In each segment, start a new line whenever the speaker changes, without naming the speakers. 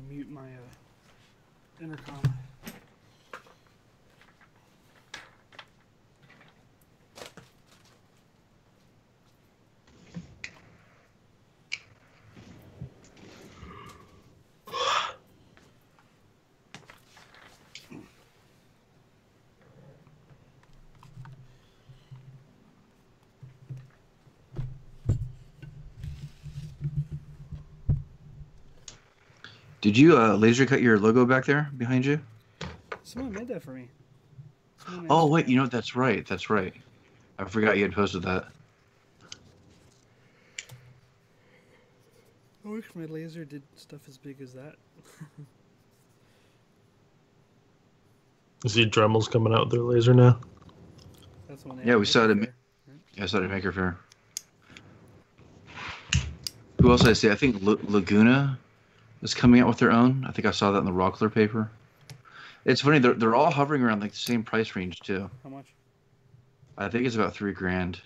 mute my intercom.
Did you laser cut your logo back there behind you?
Someone made that for me.
Oh, wait, you know what? That's right. That's right. I forgot you had posted that.
I wish my laser did stuff as big as that.
You see Dremel's coming out with their laser now?
That's one.
Yeah, we saw it.
Right?
Yeah, I saw it at Maker Faire. Who else did I see? I think Laguna is coming out with their own. I think I saw that in the Rockler paper. It's funny, they're all hovering around like the same price range too.
How much?
I think it's about $3,000.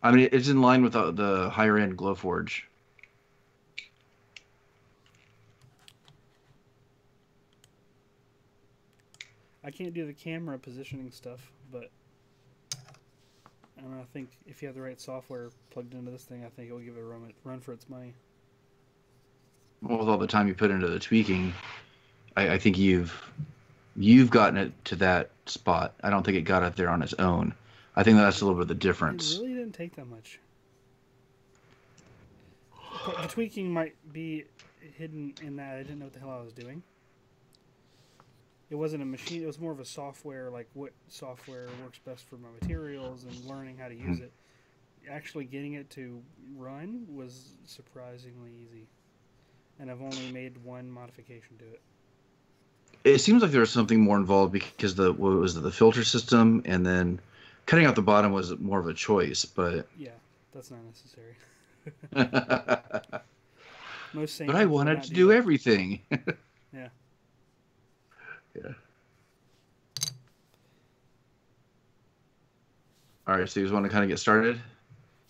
I mean, it's in line with the higher end Glowforge.
I can't do the camera positioning stuff, but I don't know, I think if you have the right software plugged into this thing, I think it will give it a run for its money.
Well, with all the time you put into the tweaking, I think you've gotten it to that spot. I don't think it got it there on its own. I think that's a little bit of the difference.
It really didn't take that much. The tweaking might be hidden in that I didn't know what the hell I was doing. It wasn't a machine, it was more of a software, like what software works best for my materials and learning how to use it. Actually getting it to run was surprisingly easy. And I've only made one modification to it.
It seems like there was something more involved because the filter system, and then cutting out the bottom was more of a choice, but
yeah, that's not necessary.
But I wanted to do everything.
Yeah.
Yeah. All right, so you just want to kind of get started?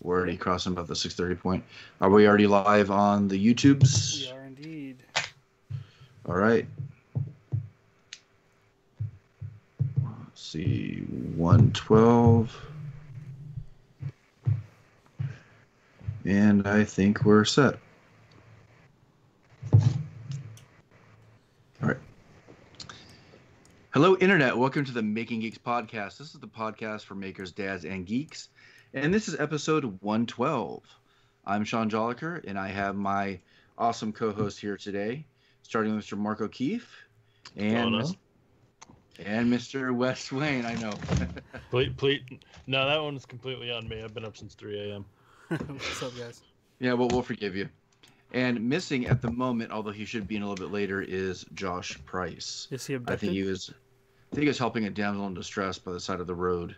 We're already crossing about the 6:30 point. Are we already live on the YouTubes?
We are indeed.
All right. Let's see, 112. And I think we're set. All right. Hello, Internet. Welcome to the Making Geeks podcast. This is the podcast for makers, dads, and geeks. And this is episode 112. I'm Sean Jolliker, and I have my awesome co-host here today, starting with Mr. Mark O'Keefe and Mr. Wes Wayne. I know.
Please. No, that one's completely on me. I've been up since 3 a.m.
What's up, guys?
Yeah, well, we'll forgive you. And missing at the moment, although he should be in a little bit later, is Josh Price.
Is he abducted?
I think he was helping a damsel in distress by the side of the road.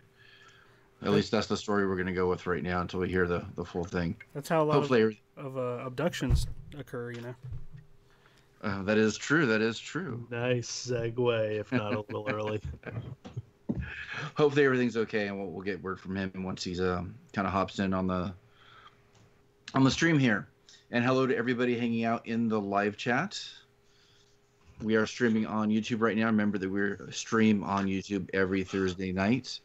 At least that's the story we're going to go with right now until we hear the full thing.
That's how a lot of abductions occur, you know.
That is true. That is true.
Nice segue, if not a little early.
Hopefully everything's okay, and we'll get word from him once he's kind of hops in on the stream here. And hello to everybody hanging out in the live chat. We are streaming on YouTube right now. Remember that we're stream on YouTube every Thursday night,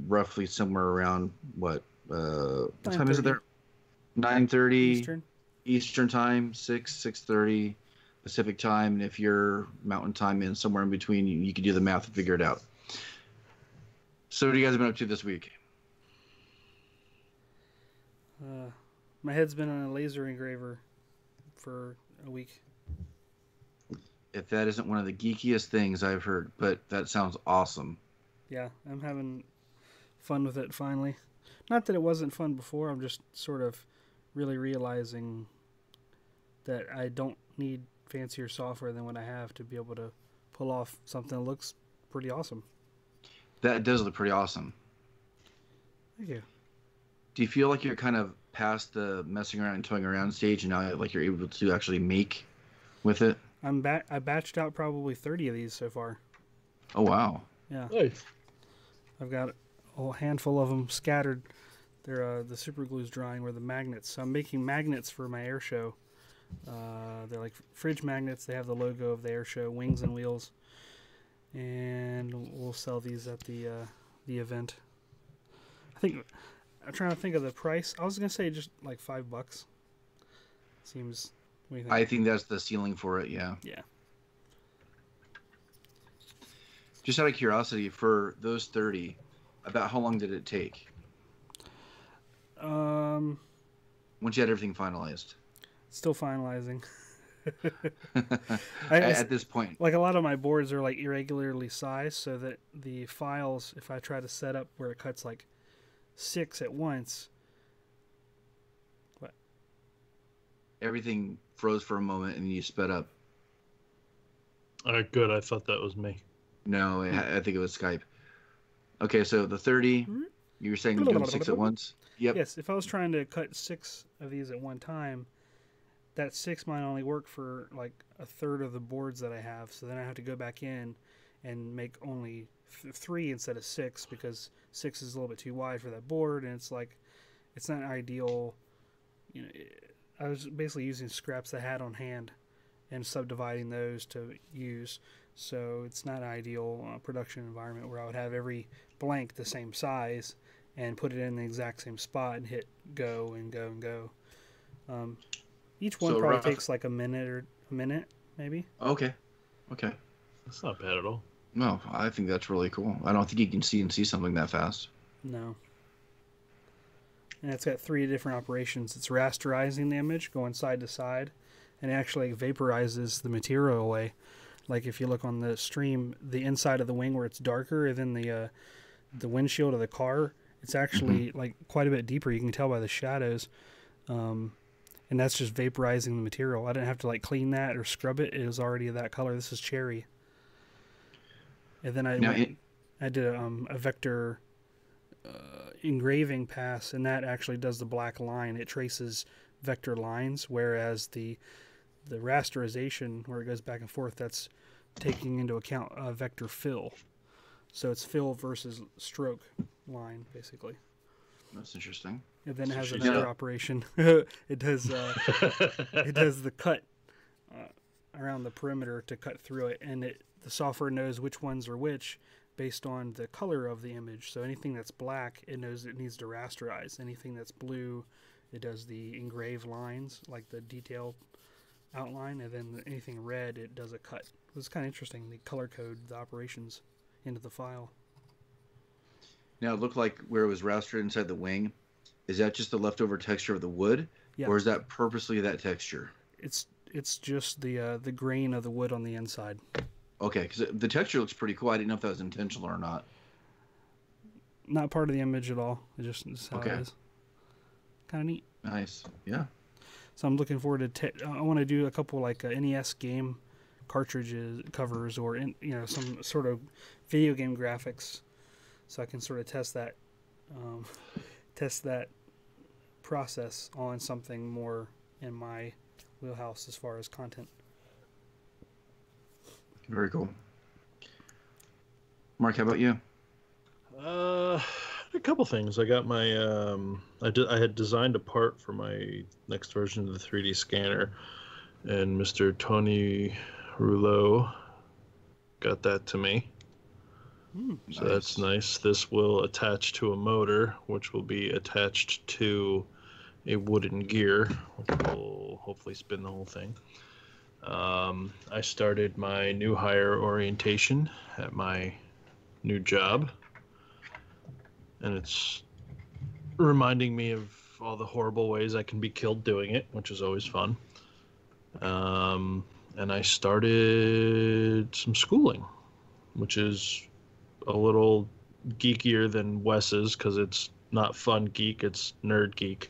roughly somewhere around what time is it there? 9:30 Eastern time, 6:30 Pacific time, and if you're Mountain time and somewhere in between, you can do the math and figure it out. So what have you guys been up to this week?
My head's been on a laser engraver for a week.
If that isn't one of the geekiest things I've heard, but that sounds awesome.
Yeah, I'm having fun with it finally. Not that it wasn't fun before, I'm just sort of really realizing that I don't need fancier software than what I have to be able to pull off something that looks pretty awesome.
That does look pretty awesome.
Thank you.
Do you feel like you're kind of past the messing around and toying around stage, and now like you're able to actually make with it?
I batched out probably 30 of these so far.
Oh wow!
Yeah.
Nice.
I've got a whole handful of them scattered They're the super glue's drying where the magnets. So I'm making magnets for my air show. They're like fridge magnets. They have the logo of the air show, wings and wheels, and we'll sell these at the event. I'm trying to think of the price. I was gonna say just like $5. Seems. What do you think?
I think that's the ceiling for it. Yeah.
Yeah.
Just out of curiosity, for those 30, about how long did it take? Once you had everything finalized.
Still finalizing.
At this point.
Like a lot of my boards are like irregularly sized, so that the files, if I try to set up where it cuts like 6 at once. What?
Everything froze for a moment and you sped up.
All right, good. I thought that was me.
No, I think it was Skype. Okay, so the 30, you were saying doing 6 at once? Yep.
Yes, if I was trying to cut 6 of these at one time, that 6 might only work for like a third of the boards that I have. So then I have to go back in and make only 3 instead of 6 because 6 is a little bit too wide for that board, and it's like it's not ideal. You know, I was basically using scraps I had on hand and subdividing those to use. So it's not an ideal production environment where I would have every blank the same size and put it in the exact same spot and hit go and go and go. Each one probably takes like a minute maybe.
Okay.
That's not bad at all.
No, I think that's really cool. I don't think you can see something that fast.
No. And it's got 3 different operations. It's rasterizing the image, going side to side, and it actually vaporizes the material away. Like if you look on the stream, the inside of the wing where it's darker than the windshield of the car, it's actually like quite a bit deeper. You can tell by the shadows. And that's just vaporizing the material. I didn't have to like clean that or scrub it. It was already that color. This is cherry. And then I did a vector engraving pass, and that actually does the black line. It traces vector lines, whereas the rasterization, where it goes back and forth, that's taking into account vector fill. So it's fill versus stroke line, basically.
That's interesting.
And then it has another operation. It does the cut around the perimeter to cut through it, and the software knows which ones are which based on the color of the image. So anything that's black, it knows it needs to rasterize. Anything that's blue, it does the engraved lines, like the detail outline, and then anything red, it does a cut. It was kind of interesting. They color code the operations into the file.
Now, it looked like where it was rastered inside the wing. Is that just the leftover texture of the wood, or is that purposely that texture?
It's just the grain of the wood on the inside.
Okay, because the texture looks pretty cool. I didn't know if that was intentional or not.
Not part of the image at all. It just is how it is. Kind of neat.
Nice. Yeah.
So I'm looking forward to. I want to do a couple like NES game cartridges covers, or some sort of video game graphics, so I can sort of test that process on something more in my wheelhouse as far as content.
Very cool. Mark, how about you?
A couple things. I got my I had designed a part for my next version of the 3D scanner, and Mr. Tony Rouleau got that to me. So that's nice. This will attach to a motor, which will be attached to a wooden gear, which will hopefully spin the whole thing. I started my new hire orientation at my new job, and it's reminding me of all the horrible ways I can be killed doing it, which is always fun. And I started some schooling, which is a little geekier than Wes's, because it's not fun geek, it's nerd geek.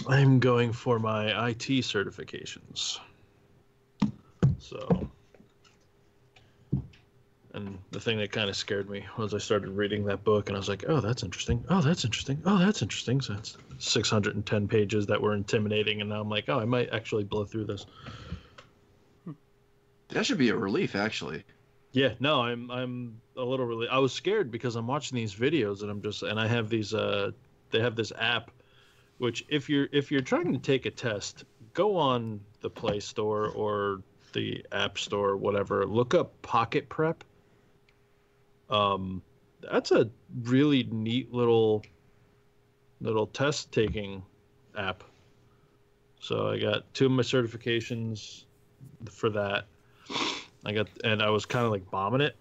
I'm going for my IT certifications. So, and the thing that kind of scared me was I started reading that book, and I was like, oh, that's interesting. Oh, that's interesting. Oh, that's interesting. So it's 610 pages that were intimidating, and now I'm like, oh, I might actually blow through this.
That should be a relief, actually.
Yeah, no, I'm a little really. I was scared because I'm watching these videos and I have these they have this app which if you're trying to take a test, go on the Play Store or the App Store, whatever. Look up Pocket Prep. That's a really neat little test taking app. So I got 2 of my certifications for that. And I was kind of like bombing it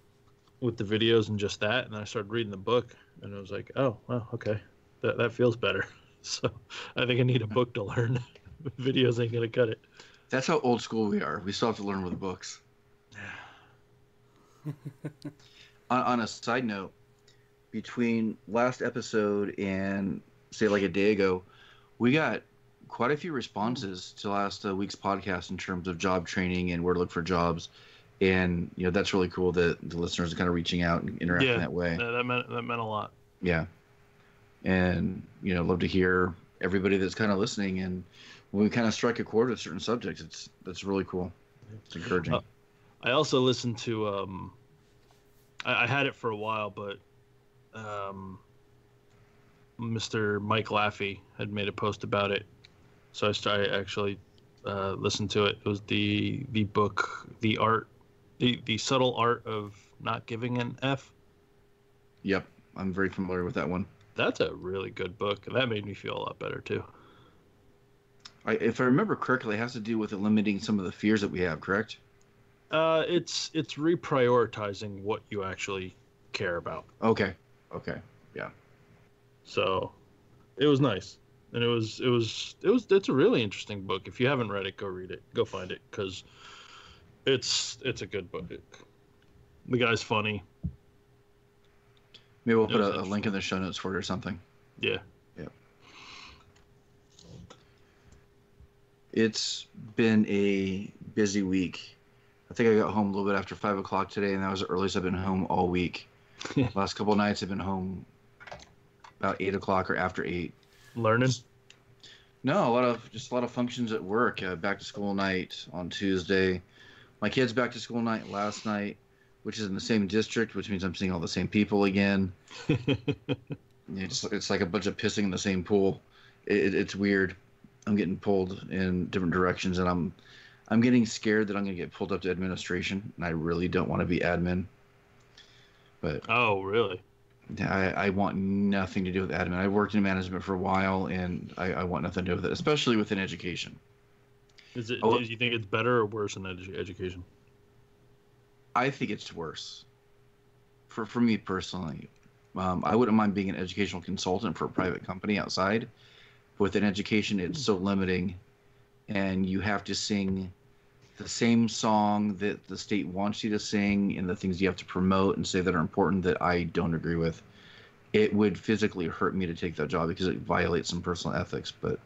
with the videos and just that, and I started reading the book, and I was like, oh, well, okay, that feels better. So I think I need a book to learn. Videos ain't gonna cut it.
That's how old school we are. We still have to learn with books. On a side note, between last episode and say like a day ago, we got quite a few responses to last week's podcast in terms of job training and where to look for jobs. And that's really cool that the listeners are kind of reaching out and interacting that way.
That meant a lot.
Yeah, and love to hear everybody that's kind of listening, and when we kind of strike a chord with certain subjects, that's really cool. It's encouraging.
I also listened to I had it for a while, but Mr. Mike Laffey had made a post about it, so I actually listened to it. It was the book, the subtle art of not giving an F.
Yep, I'm very familiar with that one.
That's a really good book. That made me feel a lot better too.
If I remember correctly, it has to do with eliminating some of the fears that we have, correct?
It's reprioritizing what you actually care about.
Okay, yeah.
So, it was nice, and it's a really interesting book. If you haven't read it, go read it. Go find it, because it's a good book. The guy's funny.
Maybe we'll put a link in the show notes for it or something.
Yeah.
It's been a busy week. I think I got home a little bit after 5 o'clock today, and that was the earliest I've been home all week. Last couple of nights I've been home about 8 o'clock or after 8.
Learning?
No, a lot of functions at work. Back to school night on Tuesday. My kids' back to school night last night, which is in the same district, which means I'm seeing all the same people again. It's like a bunch of pissing in the same pool. It's weird. I'm getting pulled in different directions, and I'm getting scared that I'm going to get pulled up to administration, and I really don't want to be admin. But
oh, really?
I want nothing to do with admin. I worked in management for a while, and I want nothing to do with it, especially within education.
Do you think it's better or worse in education?
I think it's worse. For me personally, I wouldn't mind being an educational consultant for a private company outside. Within education, it's so limiting, and you have to sing the same song that the state wants you to sing, and the things you have to promote and say that are important that I don't agree with. It would physically hurt me to take that job because it violates some personal ethics, but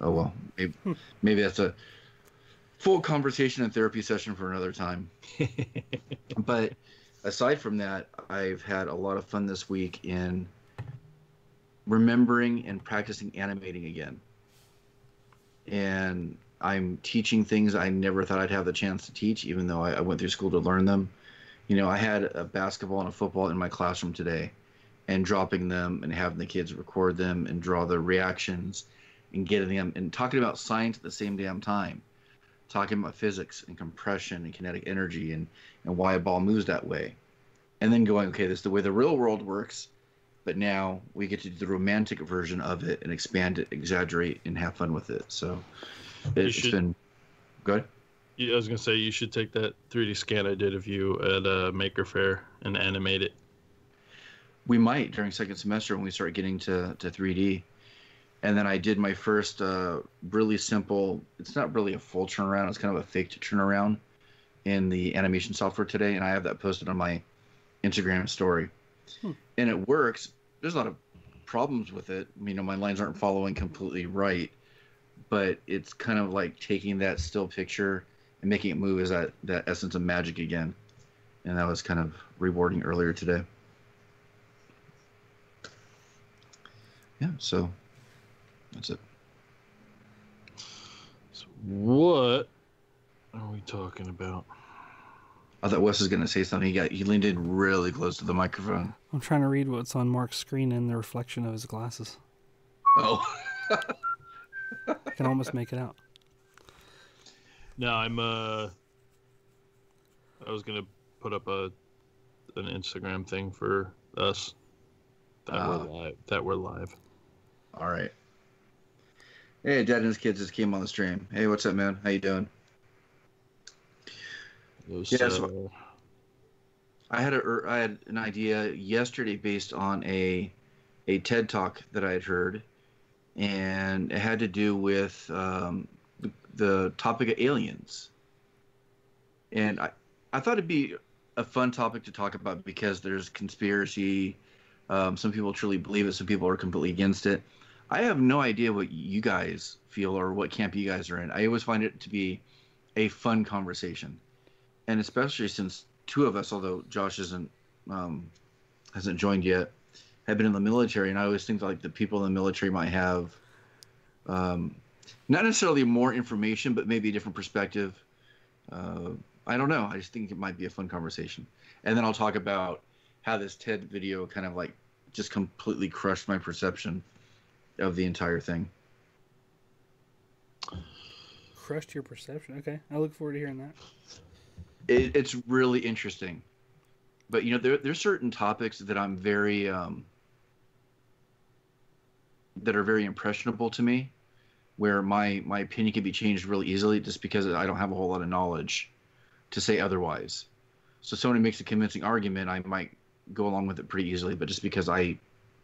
oh well. Maybe that's a full conversation and therapy session for another time. But aside from that, I've had a lot of fun this week in remembering and practicing animating again. And I'm teaching things I never thought I'd have the chance to teach, even though I went through school to learn them. I had a basketball and a football in my classroom today, and dropping them and having the kids record them and draw their reactions and getting them and talking about science at the same damn time, talking about physics and compression and kinetic energy and why a ball moves that way. And then going, okay, this is the way the real world works. But now we get to do the romantic version of it and expand it, exaggerate, and have fun with it. So it's been good.
Yeah, I was going to say, you should take that 3D scan I did of you at Maker Faire and animate it.
We might during second semester when we start getting to 3D. And then I did my first really simple, it's not really a full turnaround, it's kind of a faked turnaround in the animation software today. And I have that posted on my Instagram story. And it works. There's a lot of problems with it. My lines aren't following completely right, but it's kind of like taking that still picture and making it move as that essence of magic again. And that was kind of rewarding earlier today. Yeah, so that's it.
So what are we talking about?
I thought Wes was going to say something. He leaned in really close to the microphone.
I'm trying to read what's on Mark's screen in the reflection of his glasses.
Oh.
I can almost make it out.
No, I was gonna put up an Instagram thing for us that we're live.
All right. Hey, Dad and his kids just came on the stream. Hey, what's up, man? How you doing? So I had an idea yesterday based on a TED talk that I had heard, and it had to do with the topic of aliens. And I thought it'd be a fun topic to talk about because there's conspiracy. Some people truly believe it. Some people are completely against it. I have no idea what you guys feel or what camp you guys are in. I always find it to be a fun conversation. And especially since two of us, although Josh hasn't joined yet, have been in the military. And I always think like the people in the military might have not necessarily more information, but maybe a different perspective. I don't know. I just think it might be a fun conversation. And then I'll talk about how this TED video kind of like just completely crushed my perception of the entire thing.
Crushed your perception? Okay. I look forward to hearing that.
It's really interesting. But, you know, there's certain topics that I'm very, that are very impressionable to me, where my opinion can be changed really easily just because I don't have a whole lot of knowledge to say otherwise. So somebody makes a convincing argument, I might go along with it pretty easily, but just because I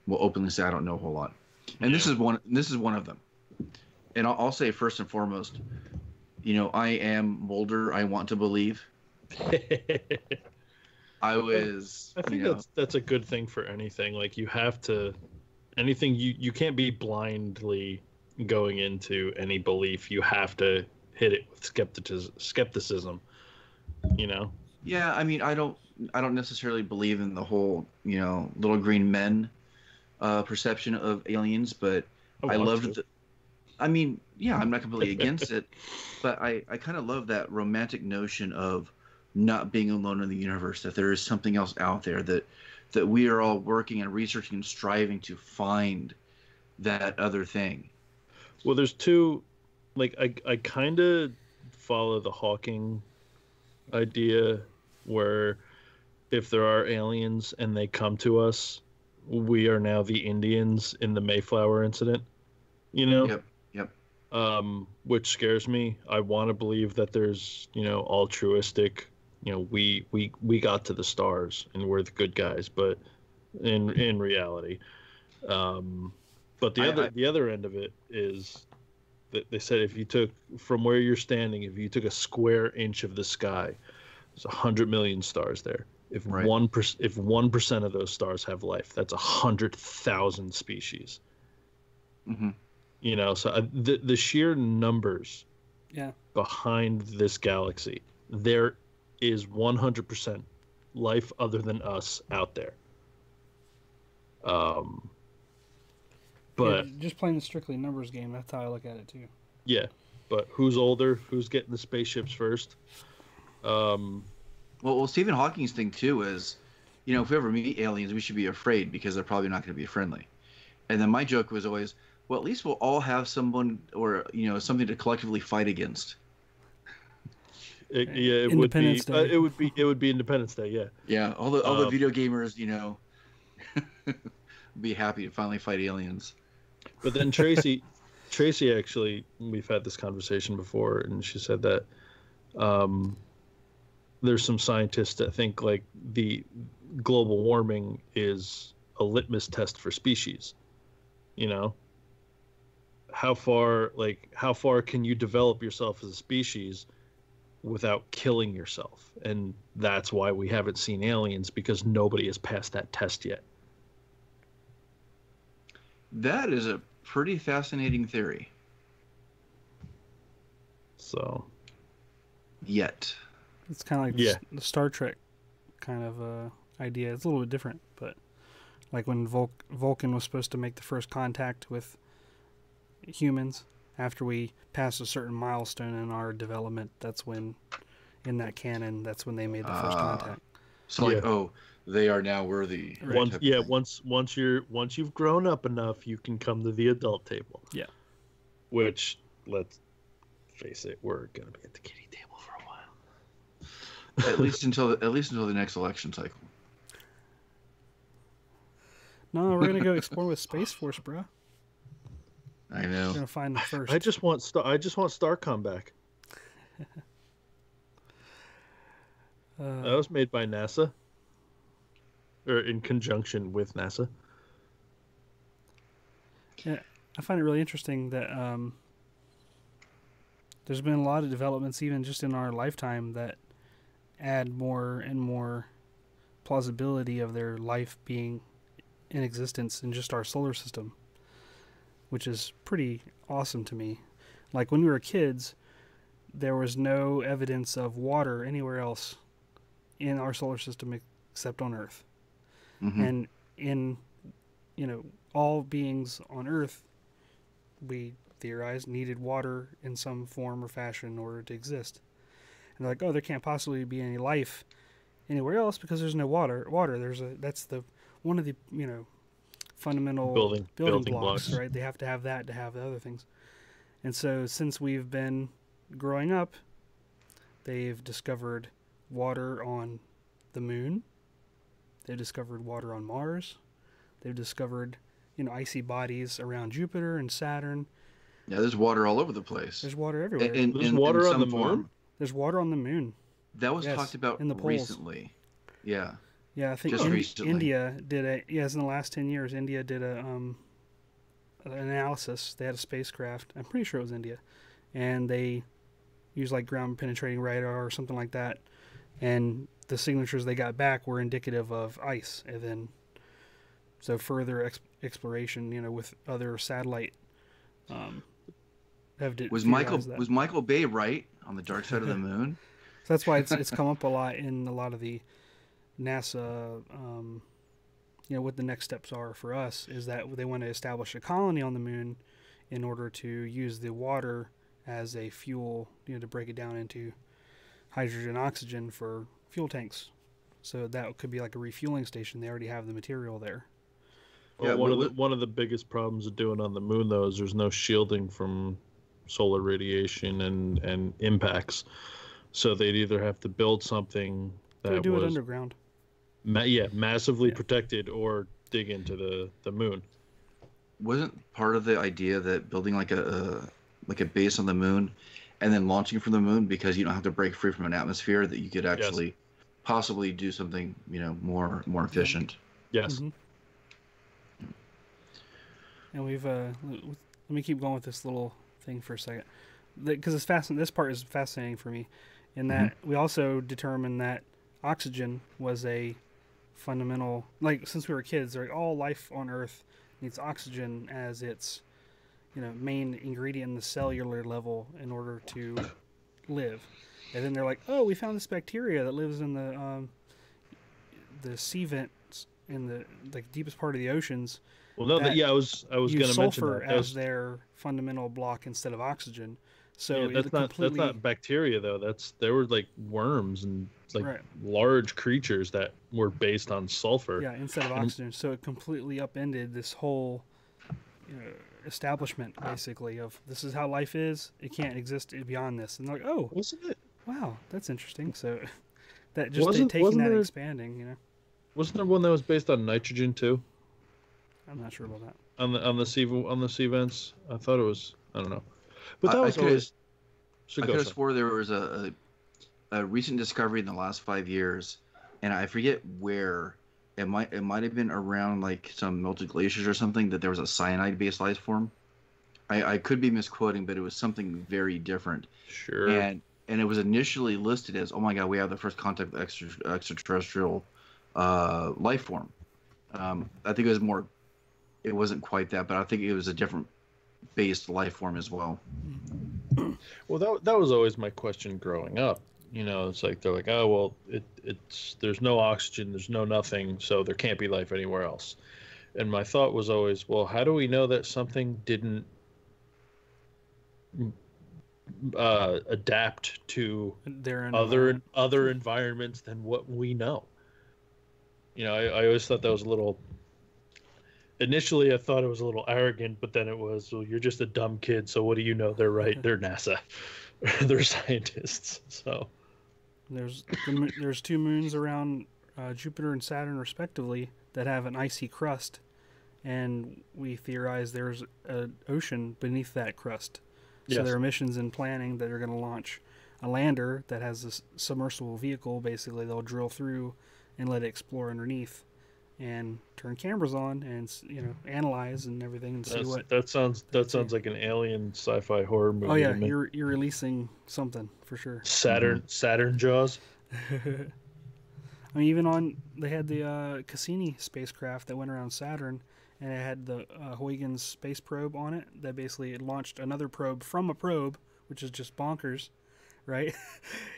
will openly say I don't know a whole lot. And this is one of them. And I'll say first and foremost, you know, I am Mulder. I want to believe. I think
that's a good thing for anything. Like you have to, anything you can't be blindly going into any belief. You have to hit it with skepticism. You know.
Yeah, I mean, I don't necessarily believe in the whole, you know, little green men perception of aliens, but I loved I mean, yeah, I'm not completely against it, but I kind of love that romantic notion of not being alone in the universe, that there is something else out there, that we are all working and researching and striving to find that other thing.
Well, there's two, like, I kind of follow the Hawking idea where if there are aliens and they come to us, we are now the Indians in the Mayflower incident, you know?
Yep.
Which scares me. I want to believe that there's, you know, altruistic, you know, we got to the stars and we're the good guys, but in reality, but the other end of it is that they said if you took from where you're standing, if you took a square inch of the sky, there's 100 million stars there. If 1% of those stars have life, that's 100,000 species.
Mm-hmm.
You know, so the sheer numbers behind this galaxy, there is 100% life other than us out there. But
just playing the strictly numbers game, that's how I look at it too.
Yeah, but who's older? Who's getting the spaceships first?
Well, Stephen Hawking's thing too is, you know, if we ever meet aliens, we should be afraid because they're probably not going to be friendly. And then my joke was always, well, at least we'll all have someone or, you know, something to collectively fight against.
It would be Independence Day. Yeah.
Yeah. All the video gamers, you know, be happy to finally fight aliens.
But then Tracy actually, we've had this conversation before, and she said that there's some scientists that think like the global warming is a litmus test for species. You know, how far can you develop yourself as a species without killing yourself? And that's why we haven't seen aliens, because nobody has passed that test yet.
That is a pretty fascinating theory.
So,
yet.
It's kind of like the Star Trek kind of idea. It's a little bit different, but like when Vulcan was supposed to make the first contact with humans after we passed a certain milestone in our development, that's when in that canon. That's when they made the first contact.
So like, oh, they are now worthy.
Right. Once you've grown up enough, you can come to the adult table.
Yeah.
Which, let's face it, we're gonna be at the kiddie table for a while.
at least until the next election cycle.
No, we're gonna go explore with Space Force, bro.
I know.
We're gonna find them first.
I just want Starcom back. That was made by NASA, or in conjunction with NASA.
Yeah, I find it really interesting that there's been a lot of developments, even just in our lifetime, that add more and more plausibility of their life being in existence in just our solar system, which is pretty awesome to me. Like when we were kids, there was no evidence of water anywhere else in our solar system except on Earth.
Mm-hmm.
And in, all beings on Earth, we theorized needed water in some form or fashion in order to exist. And they're like, oh, there can't possibly be any life anywhere else because there's no water. That's one of the fundamental building blocks, right? They have to have that to have the other things. And so since we've been growing up, they've discovered water on the moon. They've discovered water on Mars. They've discovered icy bodies around Jupiter and Saturn.
Yeah, there's water all over the place.
There's water everywhere.
There's water on the moon?
There's water on the moon.
That was talked about
in the poles.
Recently. Yeah.
Yeah, I think
recently.
India did in the last 10 years, India did an analysis. They had a spacecraft. I'm pretty sure it was India. And they used like ground penetrating radar or something like that. And the signatures they got back were indicative of ice. And then, so further exploration, with other satellite,
was Michael Bay right on the dark side of the moon?
So that's why it's come up a lot in a lot of the NASA, what the next steps are for us is that they want to establish a colony on the moon in order to use the water as a fuel, to break it down into hydrogen, oxygen for fuel tanks. So that could be like a refueling station. They already have the material there.
Well, one of the biggest problems of doing on the moon, though, is there's no shielding from solar radiation and impacts. So they'd either have to build something that
do it underground.
Massively protected, or dig into the moon.
Wasn't part of the idea that building like a base on the moon and then launching from the moon, because you don't have to break free from an atmosphere, that you could actually possibly do something more efficient?
Yes.
Mm-hmm. And we've let me keep going with this little thing for a second, because it's fascinating. This part is fascinating for me, in that we also determined that oxygen was a fundamental, since we were kids, all life on Earth needs oxygen as its main ingredient in the cellular level in order to live. And then they're like, oh, we found this bacteria that lives in the sea vents in the deepest part of the oceans.
Well, no, I was going to mention
sulfur
that
as their fundamental block instead of oxygen. So
that's not bacteria though. They were like worms and large creatures that were based on sulfur.
Yeah, instead of oxygen. So it completely upended this whole establishment, basically, of this is how life is. It can't exist beyond this. And they're like, oh,
wasn't it?
Wow, that's interesting. So that just taking that, expanding,
Wasn't there one that was based on nitrogen too?
I'm not sure about that.
On the sea vents, I thought it was. I don't know. But that was always.
I could have swore there was a recent discovery in the last 5 years, and I forget where. It might have been around some melted glaciers or something, that there was a cyanide-based life form. I could be misquoting, but it was something very different.
Sure.
And it was initially listed as, oh my god, we have the first contact with extraterrestrial life form. I think it was more. It wasn't quite that, but I think it was a different based life form as well.
Well, that was always my question growing up. It's like they're like, oh well, it's there's no oxygen, there's no nothing, so there can't be life anywhere else. And my thought was always, well, how do we know that something didn't adapt to
Their
other environments than what we know. I always thought that was a little. Initially, I thought it was a little arrogant, but then it was, well, you're just a dumb kid, so what do you know? They're right. They're NASA. They're scientists. So
there's 2 moons around Jupiter and Saturn, respectively, that have an icy crust, and we theorize there's an ocean beneath that crust. So
yes.
there are missions in planning that are going to launch a lander that has this submersible vehicle. Basically, they'll drill through and let it explore underneath, and turn cameras on and analyze and everything and see what.
That sounds like an alien sci-fi horror movie.
Oh yeah, you're releasing something for sure.
Saturn Jaws.
I mean, they had the Cassini spacecraft that went around Saturn, and it had the Huygens space probe on it that basically it launched another probe from a probe, which is just bonkers, right?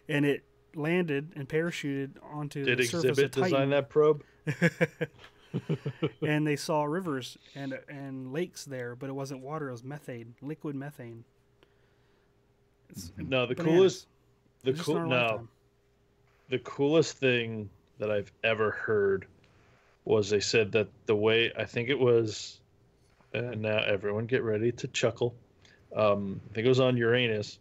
And it landed and parachuted onto the surface of Titan. Did Exhibit
design that probe?
And they saw rivers and lakes there, but it wasn't water; it was methane, liquid methane.
No, the
bananas.
the coolest thing that I've ever heard was they said that the way, I think it was, and now everyone get ready to chuckle. I think it was on Uranus.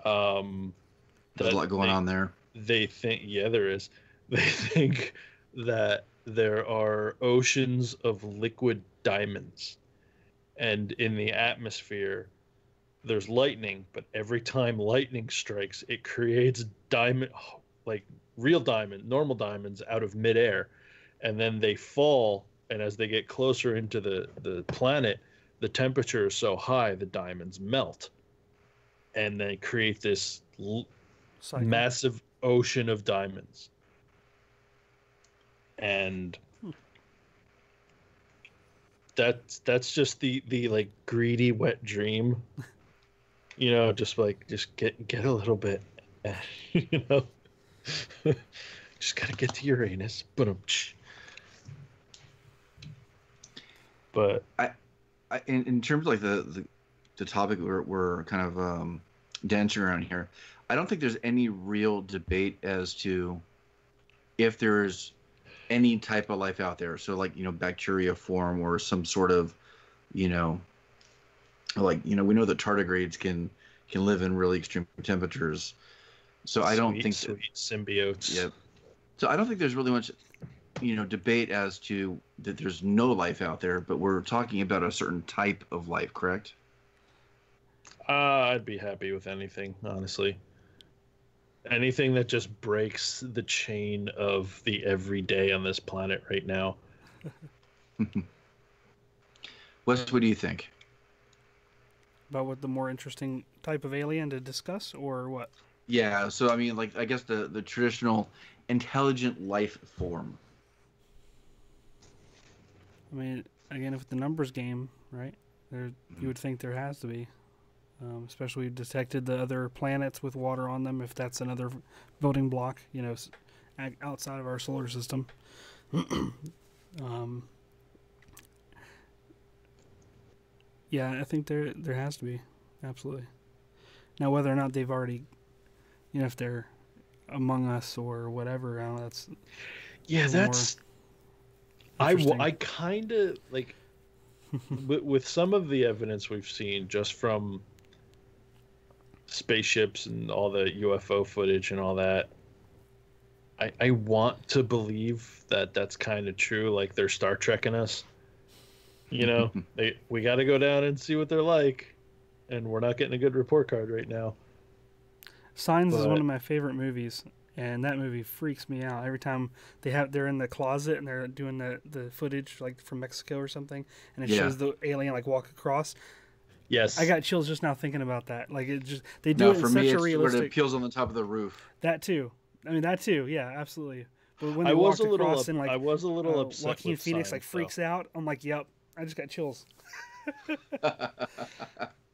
There's a lot going on there.
They think, yeah, there is. They think that there are oceans of liquid diamonds, and in the atmosphere there's lightning, but every time lightning strikes, it creates diamond, like real diamond, normal diamonds out of midair, and then they fall, and as they get closer into the planet, the temperature is so high the diamonds melt, and they create this massive ocean of diamonds. And that's just the like greedy wet dream, just get a little bit, just gotta get to Uranus, but
in terms of like the topic we're kind of dancing around here, I don't think there's any real debate as to if there's any type of life out there. So like, bacteria form or some sort of, we know that tardigrades can live in really extreme temperatures. So I don't think
sweet symbiotes.
Yeah. So I don't think there's really much, debate as to that there's no life out there, but we're talking about a certain type of life, correct?
I'd be happy with anything, honestly. Anything that just breaks the chain of the everyday on this planet right now.
Wes, what do you think?
About what the more interesting type of alien to discuss, or what?
Yeah, so I mean, like, I guess the traditional intelligent life form.
I mean, again, if the numbers game, right? You would think there has to be. Especially we've detected the other planets with water on them, if that's another building block, outside of our solar system. Yeah, I think there has to be. Absolutely. Now, whether or not they've already, if they're among us or whatever, that's...
Yeah, that's... I kind of, like, with some of the evidence we've seen just from spaceships and all the UFO footage and all that, I want to believe that that's kind of true. Like, they're Star Trekking us. We got to go down and see what they're like, and we're not getting a good report card right now.
Signs is one of my favorite movies, and that movie freaks me out every time they're in the closet and they're doing the footage like from Mexico or something, and it shows the alien like walk across.
Yes,
I got chills just now thinking about that. Like, they do it in such a realistic.
It peels on the top of the roof.
That too. I mean, that too. Yeah, absolutely. But when
I was a
little
upset.
Joaquin Phoenix
Science,
freaks out. I'm like, yep. I just got chills. Because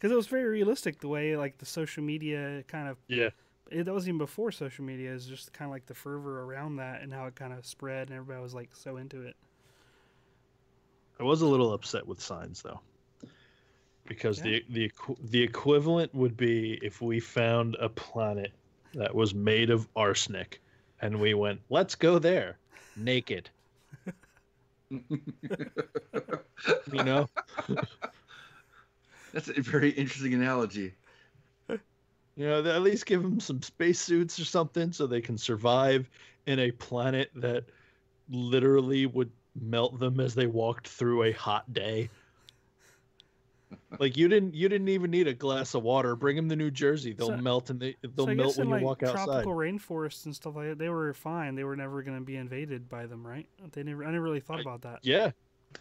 it was very realistic the way like the social media kind of.
Yeah.
That was even before social media. It was just kind of like the fervor around that and how it kind of spread, and everybody was like so into it.
I was a little upset with Signs though. because the equivalent would be if we found a planet that was made of arsenic, and we went, let's go there, naked. You know,
That's a very interesting analogy.
you know, at least give them some spacesuits or something so they can survive in a planet that literally would melt them as they walked through a hot day. Like you didn't even need a glass of water. Bring them to New Jersey. They'll melt and they'll melt when you walk outside.
Tropical rainforests and stuff like that, they were fine. They were never going to be invaded by them, right? I never really thought about that.
Yeah.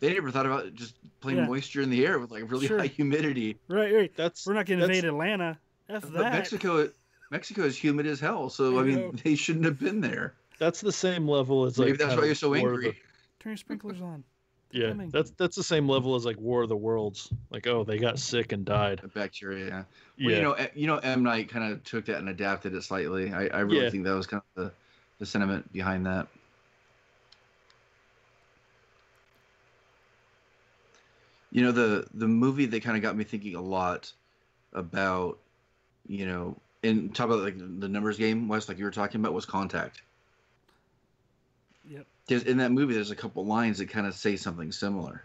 They never thought about just plain moisture in the air with like really high humidity.
Right. We're not going to invade Atlanta. F that.
But Mexico is humid as hell, so I mean they shouldn't have been there.
That's the same level as like.
Maybe that's why you're so angry.
Turn your sprinklers on.
Yeah, that's the same level as like War of the Worlds. Like, oh, they got sick and died.
The bacteria, yeah. Well, you know, M. Night kind of took that and adapted it slightly. I really think that was kind of the sentiment behind that. You know, the movie that kind of got me thinking a lot about, you know, and talk about like the numbers game, Wes, like you were talking about, was Contact.
Yep.
In that movie, there's a couple lines that kind of say something similar.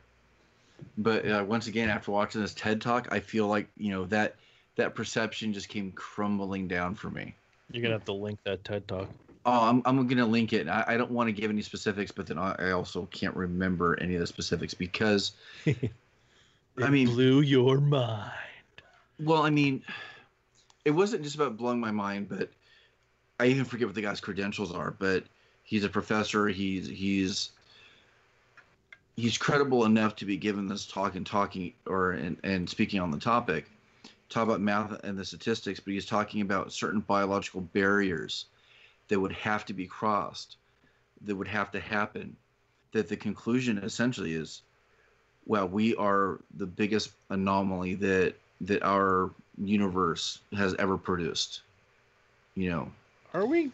But once again, after watching this TED Talk, I feel like, you know, that perception just came crumbling down for me.
You're going to have to link that TED Talk.
Oh, I'm going to link it. I don't want to give any specifics, but then I also can't remember any of the specifics because,
I mean, blew your mind.
Well, I mean, it wasn't just about blowing my mind, but I even forget what the guy's credentials are, but he's a professor. He's credible enough to be given this talk and speaking on the topic. Talk about math and the statistics, but he's talking about certain biological barriers that would have to be crossed, that would have to happen. That the conclusion essentially is, well, we are the biggest anomaly that our universe has ever produced. You know,
are we?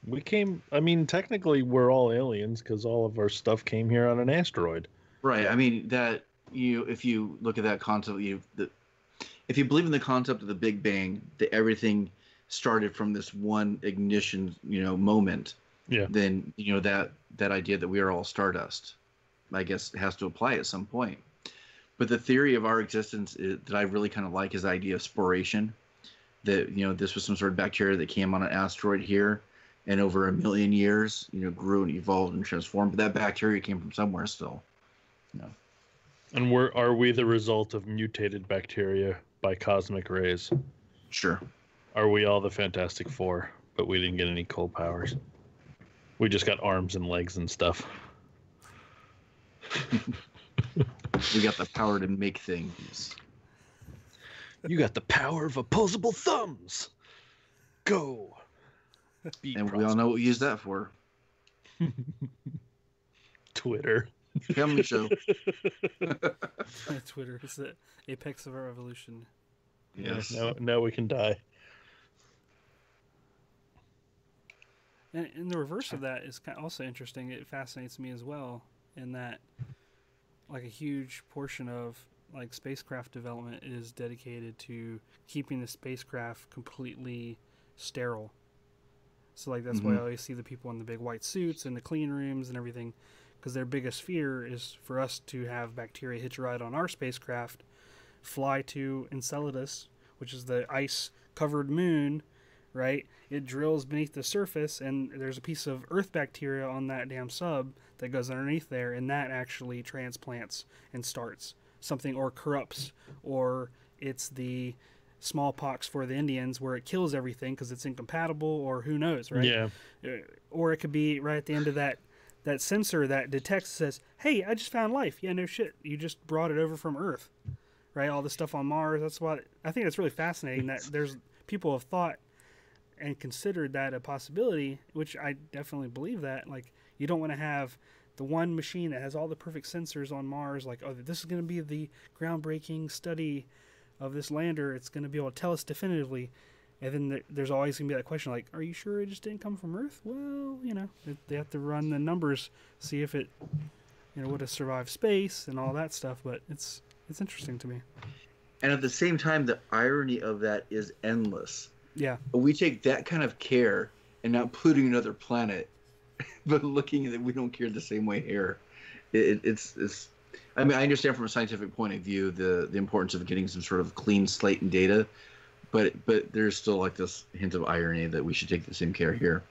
We came. I mean, technically, we're all aliens because all of our stuff came here on an asteroid.
Right. I mean that if you look at that concept, if you believe in the concept of the Big Bang, that everything started from this one ignition, moment.
Yeah.
Then that idea that we are all stardust, I guess, has to apply at some point. But the theory of our existence that I really kind of like is the idea of sporation. That this was some sort of bacteria that came on an asteroid here, and over 1 million years, grew and evolved and transformed. But that bacteria came from somewhere still.
And are we the result of mutated bacteria by cosmic rays?
Sure.
Are we all the Fantastic Four, but we didn't get any cool powers? We just got arms and legs and stuff.
We got the power to make things.
You got the power of opposable thumbs. Go.
And we all know what we use that for.
Twitter.
Family show.
Twitter is the apex of our evolution.
Yes.
Now we can die.
And the reverse of that is also interesting. It fascinates me as well, in that, like, a huge portion of spacecraft development is dedicated to keeping the spacecraft completely sterile. So that's why I always see the people in the big white suits and the clean rooms and everything, because their biggest fear is for us to have bacteria hitch a ride on our spacecraft, fly to Enceladus, which is the ice-covered moon, right? It drills beneath the surface, and there's a piece of Earth bacteria on that damn sub that goes underneath there, and that actually transplants and starts something, or corrupts, or it's the smallpox for the Indians where it kills everything because it's incompatible, or who knows, right?
Yeah.
Or it could be right at the end of that sensor that detects, says, hey, I just found life. Yeah, no shit. You just brought it over from Earth, right? All the stuff on Mars. That's why I think it's really fascinating that there's people have thought and considered that a possibility, which I definitely believe that. Like, you don't want to have the one machine that has all the perfect sensors on Mars, like, oh, this is going to be the groundbreaking study of this lander. It's going to be able to tell us definitively. And then there's always going to be that question, like, are you sure it just didn't come from Earth? Well, they have to run the numbers, see if it, would have survived space and all that stuff. But it's interesting to me.
And at the same time, the irony of that is endless.
Yeah.
We take that kind of care and not polluting another planet, but looking at it, we don't care the same way here. It's. I mean, I understand from a scientific point of view the importance of getting some sort of clean slate and data, but there's still like this hint of irony that we should take the same care here.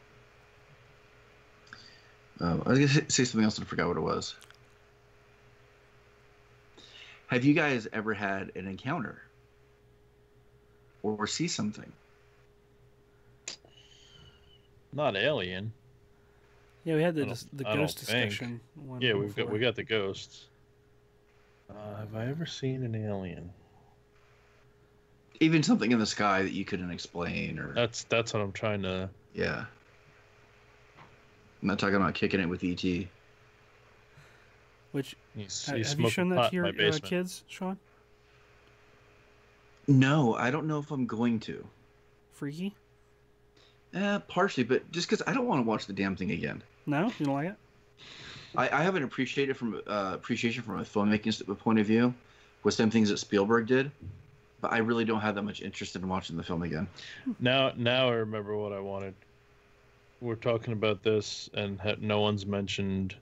I was going to say something else and I forgot what it was. Have you guys ever had an encounter or see something?
Not alien.
Yeah, we had the
I
ghost
don't think.
discussion.
Yeah, we got the ghosts. Have I ever seen an alien?
Even something in the sky that you couldn't explain, or
That's what I'm trying to.
yeah. I'm not talking about kicking it with ET.
Which
He's
have you
smoking
shown that
pot
to
in my
your
basement.
kids, Sean?
No, I don't know if I'm going to.
Freaky?
Partially, but just because I don't want to watch the damn thing again.
No, you don't like it?
I have an appreciation from a filmmaking point of view with some things that Spielberg did, but I really don't have that much interest in watching the film again.
Now I remember what I wanted. We're talking about this, and no one's mentioned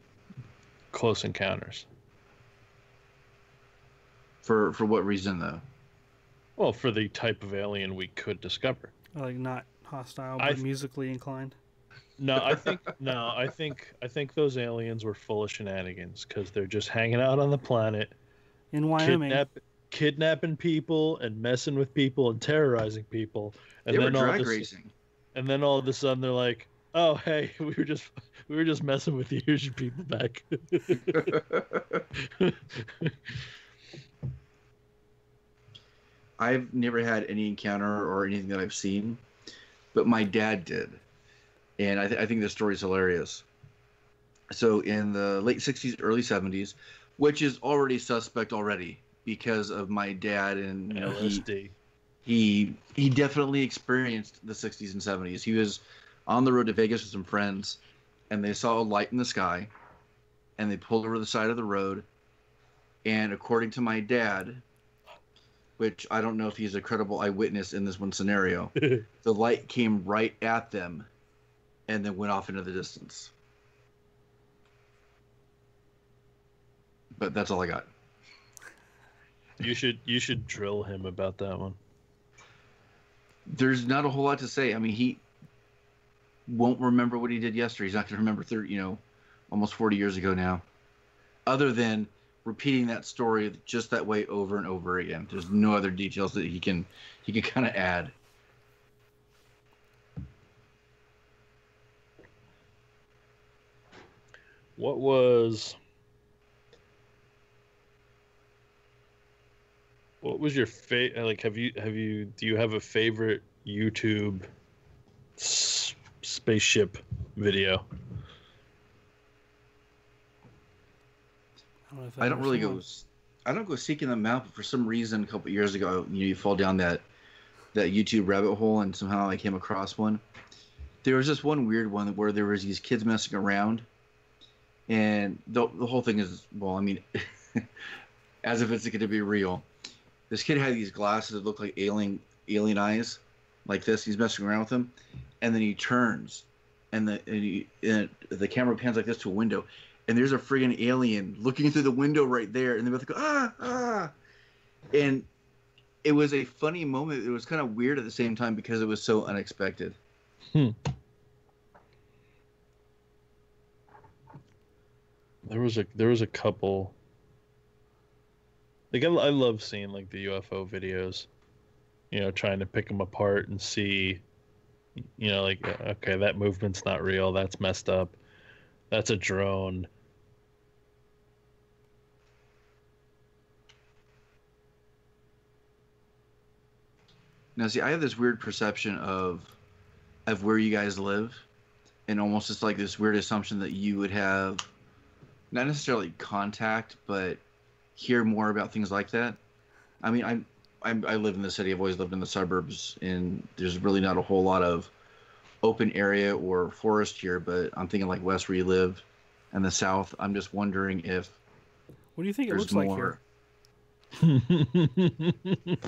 Close Encounters.
For what reason though?
Well, for the type of alien we could discover.
Like not hostile, but musically inclined.
No, I think those aliens were full of shenanigans because they're just hanging out on the planet,
In Wyoming.
kidnapping people and messing with people and terrorizing people. And
They were
then
drag racing.
And then all of a sudden they're like, "Oh, hey, we were just messing with you. Here's your people back."
I've never had any encounter or anything that I've seen, but my dad did, and I think this story is hilarious. So in the late '60s, early '70s, which is already suspect already because of my dad, and
LSD.
He definitely experienced the '60s and '70s. He was on the road to Vegas with some friends, and they saw a light in the sky, and they pulled over the side of the road, and according to my dad, which I don't know if he's a credible eyewitness in this one scenario, the light came right at them and then went off into the distance. But that's all I got.
You should drill him about that one.
There's not a whole lot to say. I mean, he won't remember what he did yesterday. He's not going to remember 30, almost 40 years ago now. Other than repeating that story just that way over and over again. There's no other details that he can kind of add.
What was your favorite? Like, do you have a favorite YouTube spaceship video?
I don't go seeking them out, but for some reason a couple of years ago, you fall down that YouTube rabbit hole, and somehow I came across one. There was this one weird one where there was these kids messing around, and the whole thing is, well, I mean, as if it's going to be real. This kid had these glasses that look like alien eyes, like this. He's messing around with them, and then he turns, and the camera pans like this to a window, and there's a friggin' alien looking through the window right there, and they both go, ah. And it was a funny moment. It was kind of weird at the same time because it was so unexpected.
There was a couple. Like, I love seeing like the UFO videos, trying to pick them apart and see, like, okay, that movement's not real. That's messed up. That's a drone.
Now, see, I have this weird perception of where you guys live, and almost just like this weird assumption that you would have not necessarily contact, but hear more about things like that. I mean, I live in the city. I've always lived in the suburbs, and there's really not a whole lot of open area or forest here. But I'm thinking like west where you live, and the south. I'm just wondering if
what do you think it looks like here?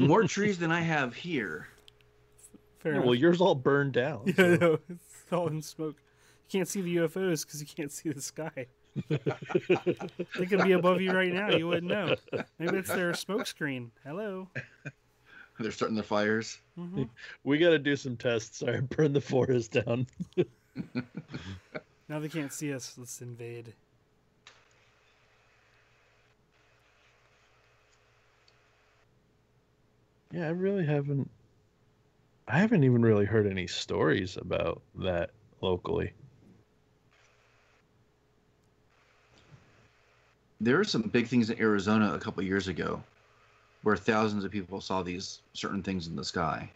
More trees than I have here.
Fair
Yeah,
enough.
well, yours all burned down.
Yeah,
so-
I know. It's all in smoke. You can't see the UFOs because you can't see the sky. They could be above you right now. You wouldn't know. Maybe it's their smoke screen. Hello.
They're starting their fires.
Hmm.
We got to do some tests. Sorry, burn the forest down.
Now they can't see us. Let's invade.
Yeah, I haven't even really heard any stories about that locally.
There were some big things in Arizona a couple years ago where thousands of people saw these certain things in the sky.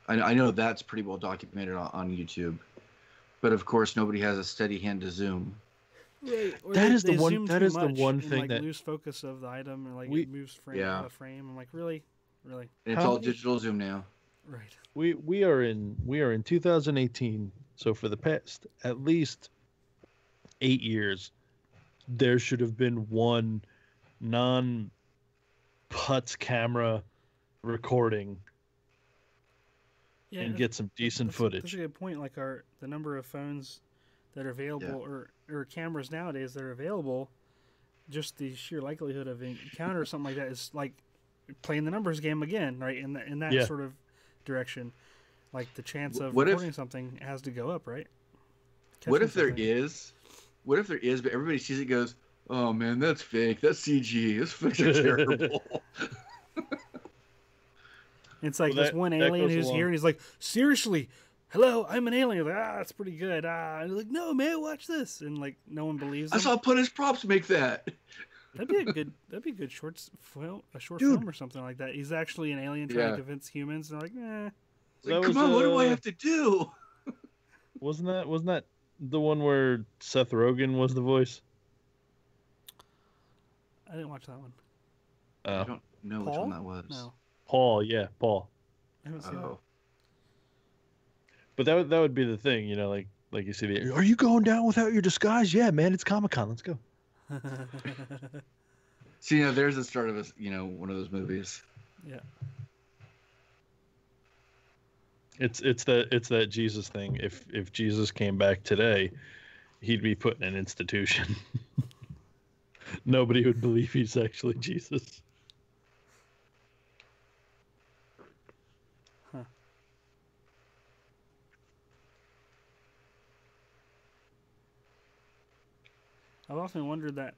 I know that's pretty well documented on YouTube. But of course, nobody has a steady hand to zoom.
Right. Or
That is the one-
zoom
that
too
is the
much
one
and,
thing
like,
that-
lose focus of the item, or like
We-
it moves frame
Yeah.
out of frame. I'm like, really.
And it's
How
all
many-
digital zoom now.
Right.
We are in 2018. So for the past at least 8 years, there should have been one non-putz camera recording
Yeah.
and get some decent
That's
footage.
a good point. Like the number of phones that are available, or cameras nowadays that are available, just the sheer likelihood of encounter or something like that is like playing the numbers game again, right? In that
Yeah.
sort of direction, like the chance of
What if-
recording something has to go up, right?
What
Catching
if there
something.
is? What if there is, but everybody sees it and goes, oh man, that's fake. That's CG. This effects are terrible.
It's like
Well,
this one
that
alien
goes
who's
along-
here, and he's like, "Seriously, hello, I'm an alien." Like, that's pretty good. And he's like, "No, man, watch this," and like no one believes him.
I saw Punish Props make that.
That'd be a good film, a short
Dude.
film or something like that. He's actually an alien trying
Yeah.
to convince humans, and they're like, "Eh."
Like,
That
come
was,
on, what do I
uh,
have to do?
Wasn't that the one where Seth Rogen was the voice?
I didn't watch that one.
I don't know which
Paul?
one that was.
No,
Paul, yeah, Paul.
I haven't seen
Oh.
But that would be the thing, you know, like you see the. Are you going down without your disguise? Yeah, man, it's Comic-Con. Let's go.
that.
So, there's the start of one of those movies.
Yeah.
It's that Jesus thing. If Jesus came back today, he'd be put in an institution. Nobody would believe he's actually Jesus.
Huh. I've often wondered that,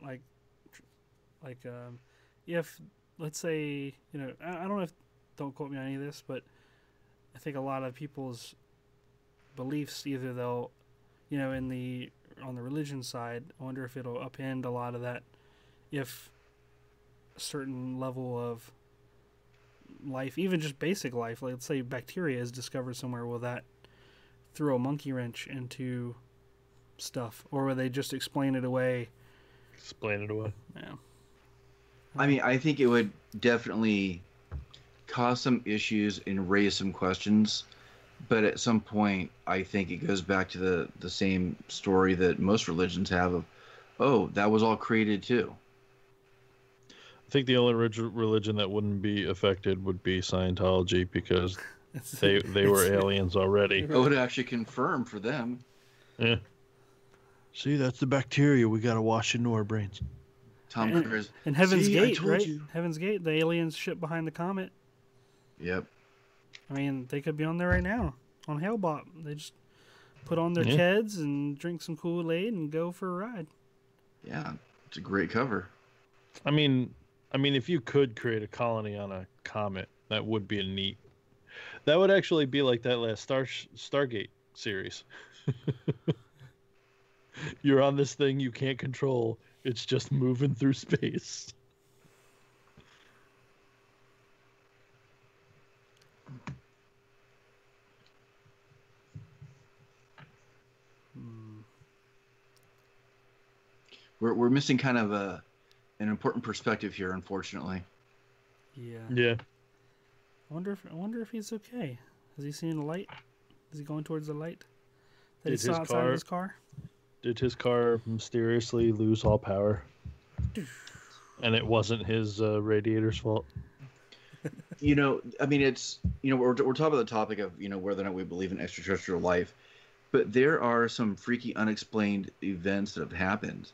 if, let's say, I don't know if, don't quote me on any of this, but I think a lot of people's beliefs, either they'll, on the religion side, I wonder if it'll upend a lot of that if a certain level of life, even just basic life, like let's say bacteria is discovered somewhere, will that throw a monkey wrench into stuff, or will they just explain it away?
Explain it away.
Yeah.
I mean, I think it would definitely cause some issues and raise some questions. But at some point, I think it goes back to the same story that most religions have of, oh, that was all created too.
I think the only religion that wouldn't be affected would be Scientology because they were aliens already.
I would actually confirm for them.
Yeah. See, that's the bacteria we got to wash into our brains.
Tom
And-
Cruise.
And Heaven's
See, I
Gate,
told
right?
you.
Heaven's Gate, the aliens ship behind the comet.
Yep.
I mean, they could be on there right now on Hellbop. They just put on their
Yeah.
Keds and drink some Kool-Aid and go for a ride.
Yeah. It's a great cover.
I mean, if you could create a colony on a comet, that would be a neat. That would actually be like that last Stargate series. You're on this thing you can't control. It's just moving through space.
We're missing kind of an important perspective here, unfortunately.
Yeah.
Yeah.
I wonder if he's okay. Has he seen the light? Is he going towards the light that he
Did
saw
his
outside of
car-
his car?
Did his car mysteriously lose all power? And it wasn't his radiator's fault.
I mean, it's we're talking about the topic of whether or not we believe in extraterrestrial life, but there are some freaky unexplained events that have happened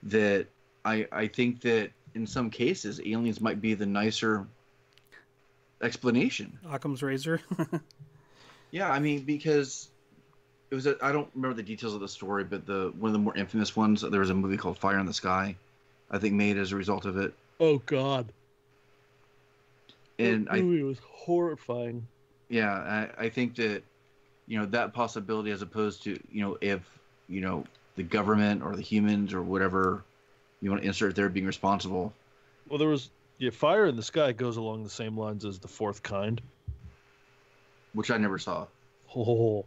that I think that in some cases aliens might be the nicer explanation.
Occam's razor.
Yeah, I mean, because it was I don't remember the details of the story, but one of the more infamous ones, there was a movie called Fire in the Sky, I think, made as a result of it.
Oh God.
And
that movie was horrifying.
Yeah, I think that that possibility, as opposed to if the government or the humans or whatever you want to insert there being responsible.
Well, there was Fire in the Sky goes along the same lines as The Fourth Kind,
which I never saw.
Oh,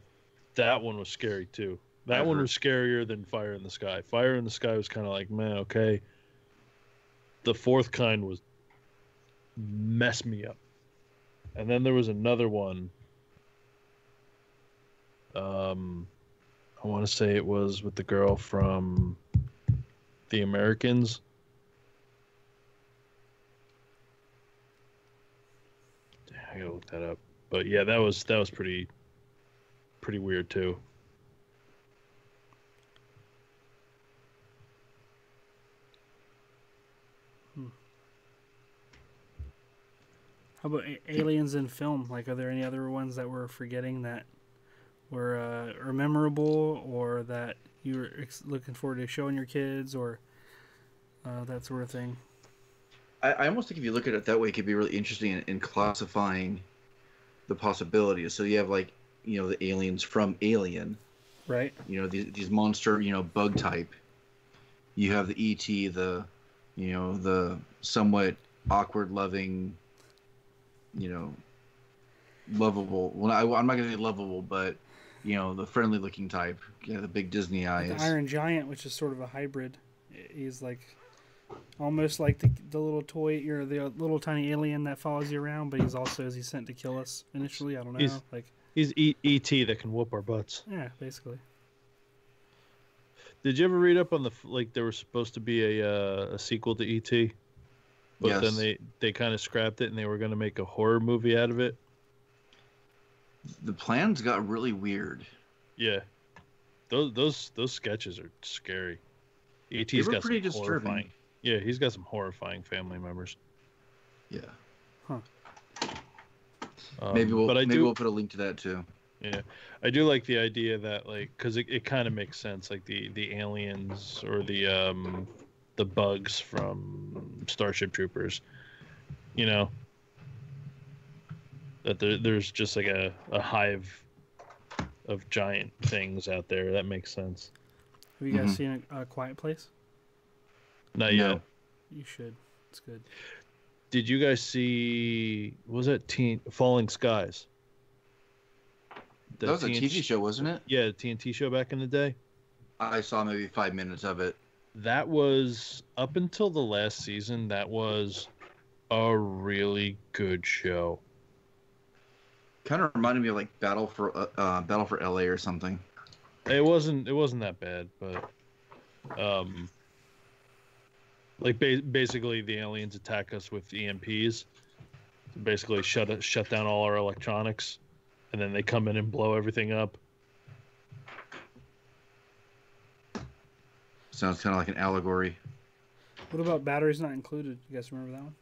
that one was scary too. That one was scarier than Fire in the Sky. Fire in the Sky was kind of like, man, okay. The Fourth Kind was mess me up. And then there was another one. I want to say it was with the girl from The Americans. I gotta look that up. But yeah, that was pretty weird too.
How about aliens in film? Like, are there any other ones that we're forgetting that were are memorable, or that you were looking forward to showing your kids, or that sort of thing?
I almost think if you look at it that way, it could be really interesting in classifying the possibilities. So you have the aliens from Alien,
right?
These monster bug type. You have the ET, the somewhat awkward, loving, lovable. Well, I'm not gonna say lovable, but the friendly looking type. Yeah, the big Disney eyes.
Like the Iron Giant, which is sort of a hybrid. He's like almost like the little toy, the little tiny alien that follows you around, but he's also, is he sent to kill us initially? I don't know.
He's ET that can whoop our butts.
Yeah, basically.
Did you ever read up on there was supposed to be a sequel to ET, but
yes.
Then they kind of scrapped it and they were going to make a horror movie out of it?
The plans got really weird.
Yeah, those sketches are scary. ET's got
pretty
some
disturbing.
Horrifying. Yeah, he's got some horrifying family members.
Yeah.
Huh.
Maybe we'll put a link to that too.
Yeah, I do like the idea that because it kind of makes sense, like the aliens or the bugs from Starship Troopers, that there's just like a hive of giant things out there. That makes sense.
Have you guys seen A Quiet Place?
Not yet.
You should. It's good.
Did you guys see? Was it Falling Skies?
That was a TV show, wasn't it?
Yeah, a TNT show back in the day.
I saw maybe 5 minutes of it.
That was, up until the last season, that was a really good show.
Kind of reminded me of like Battle for LA or something.
It wasn't that bad, but basically the aliens attack us with EMPs. So basically shut down all our electronics, and then they come in and blow everything up.
Sounds kind of like an allegory.
What about Batteries Not Included? You guys remember that one?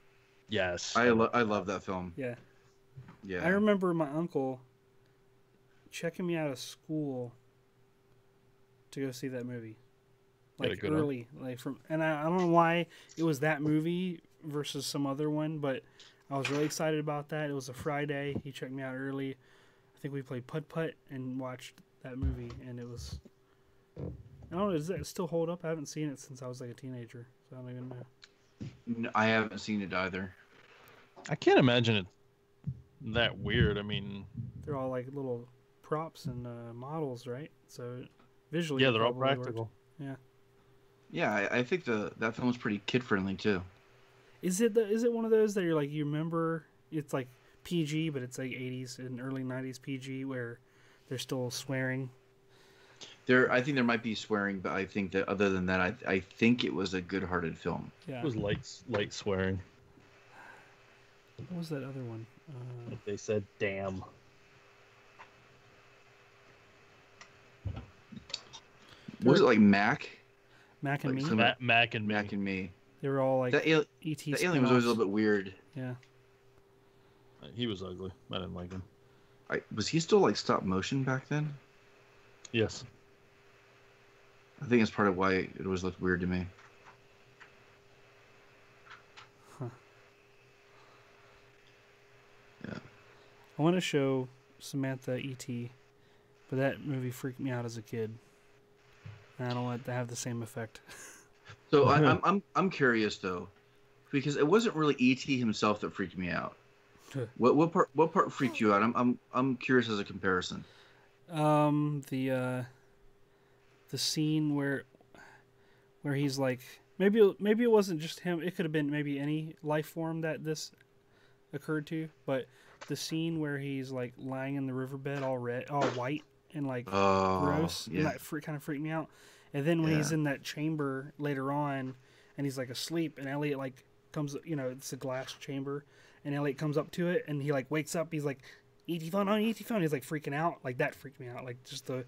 Yes.
I love that film.
Yeah.
Yeah.
I remember my uncle checking me out of school to go see that movie. Like early. And I don't know why it was that movie versus some other one, but I was really excited about that. It was a Friday. He checked me out early. I think we played putt-putt and watched that movie, and it was... I don't know, does that still hold up? I haven't seen it since I was like a teenager, so I don't even know.
No, I haven't seen it either.
I can't imagine it that weird. I mean...
They're all like little props and models, right? So visually...
Yeah, they're all practical.
Worked. Yeah.
Yeah, I think that film's pretty kid-friendly, too.
Is it one of those that you're like, you remember, it's like PG, but it's like 80s and early 90s PG where they're still swearing?
I think there might be swearing, but I think that other than that, I think it was a good-hearted film.
Yeah.
It was light swearing.
What was that other one?
Like they said, "Damn."
Was it like Mac?
Mac and
Like
Me?
some-
Mac and me.
Mac and Me.
They were all like
That
E.T.
the alien was always a
spin-offs.
little bit weird.
Yeah.
He was ugly. I didn't like him.
Was he still like stop motion back then?
Yes.
I think that's part of why it always looked weird to me.
Huh.
Yeah.
I want to show Samantha E.T., but that movie freaked me out as a kid. And I don't want it to have the same effect.
So I'm curious though, because it wasn't really E.T. himself that freaked me out. What part freaked you out? I'm curious as a comparison.
The scene where he's like, maybe it wasn't just him. It could have been maybe any life form that this occurred to. But the scene where he's like lying in the riverbed, all white and like gross,
Yeah.
that kind of freaked me out. And then when he's in that chamber later on, and he's like asleep, and Elliot like comes, it's a glass chamber, and Elliot comes up to it, and he like wakes up. He's like, "E.T. phone on, E.T. phone." He's like freaking out. Like that freaked me out. Like just the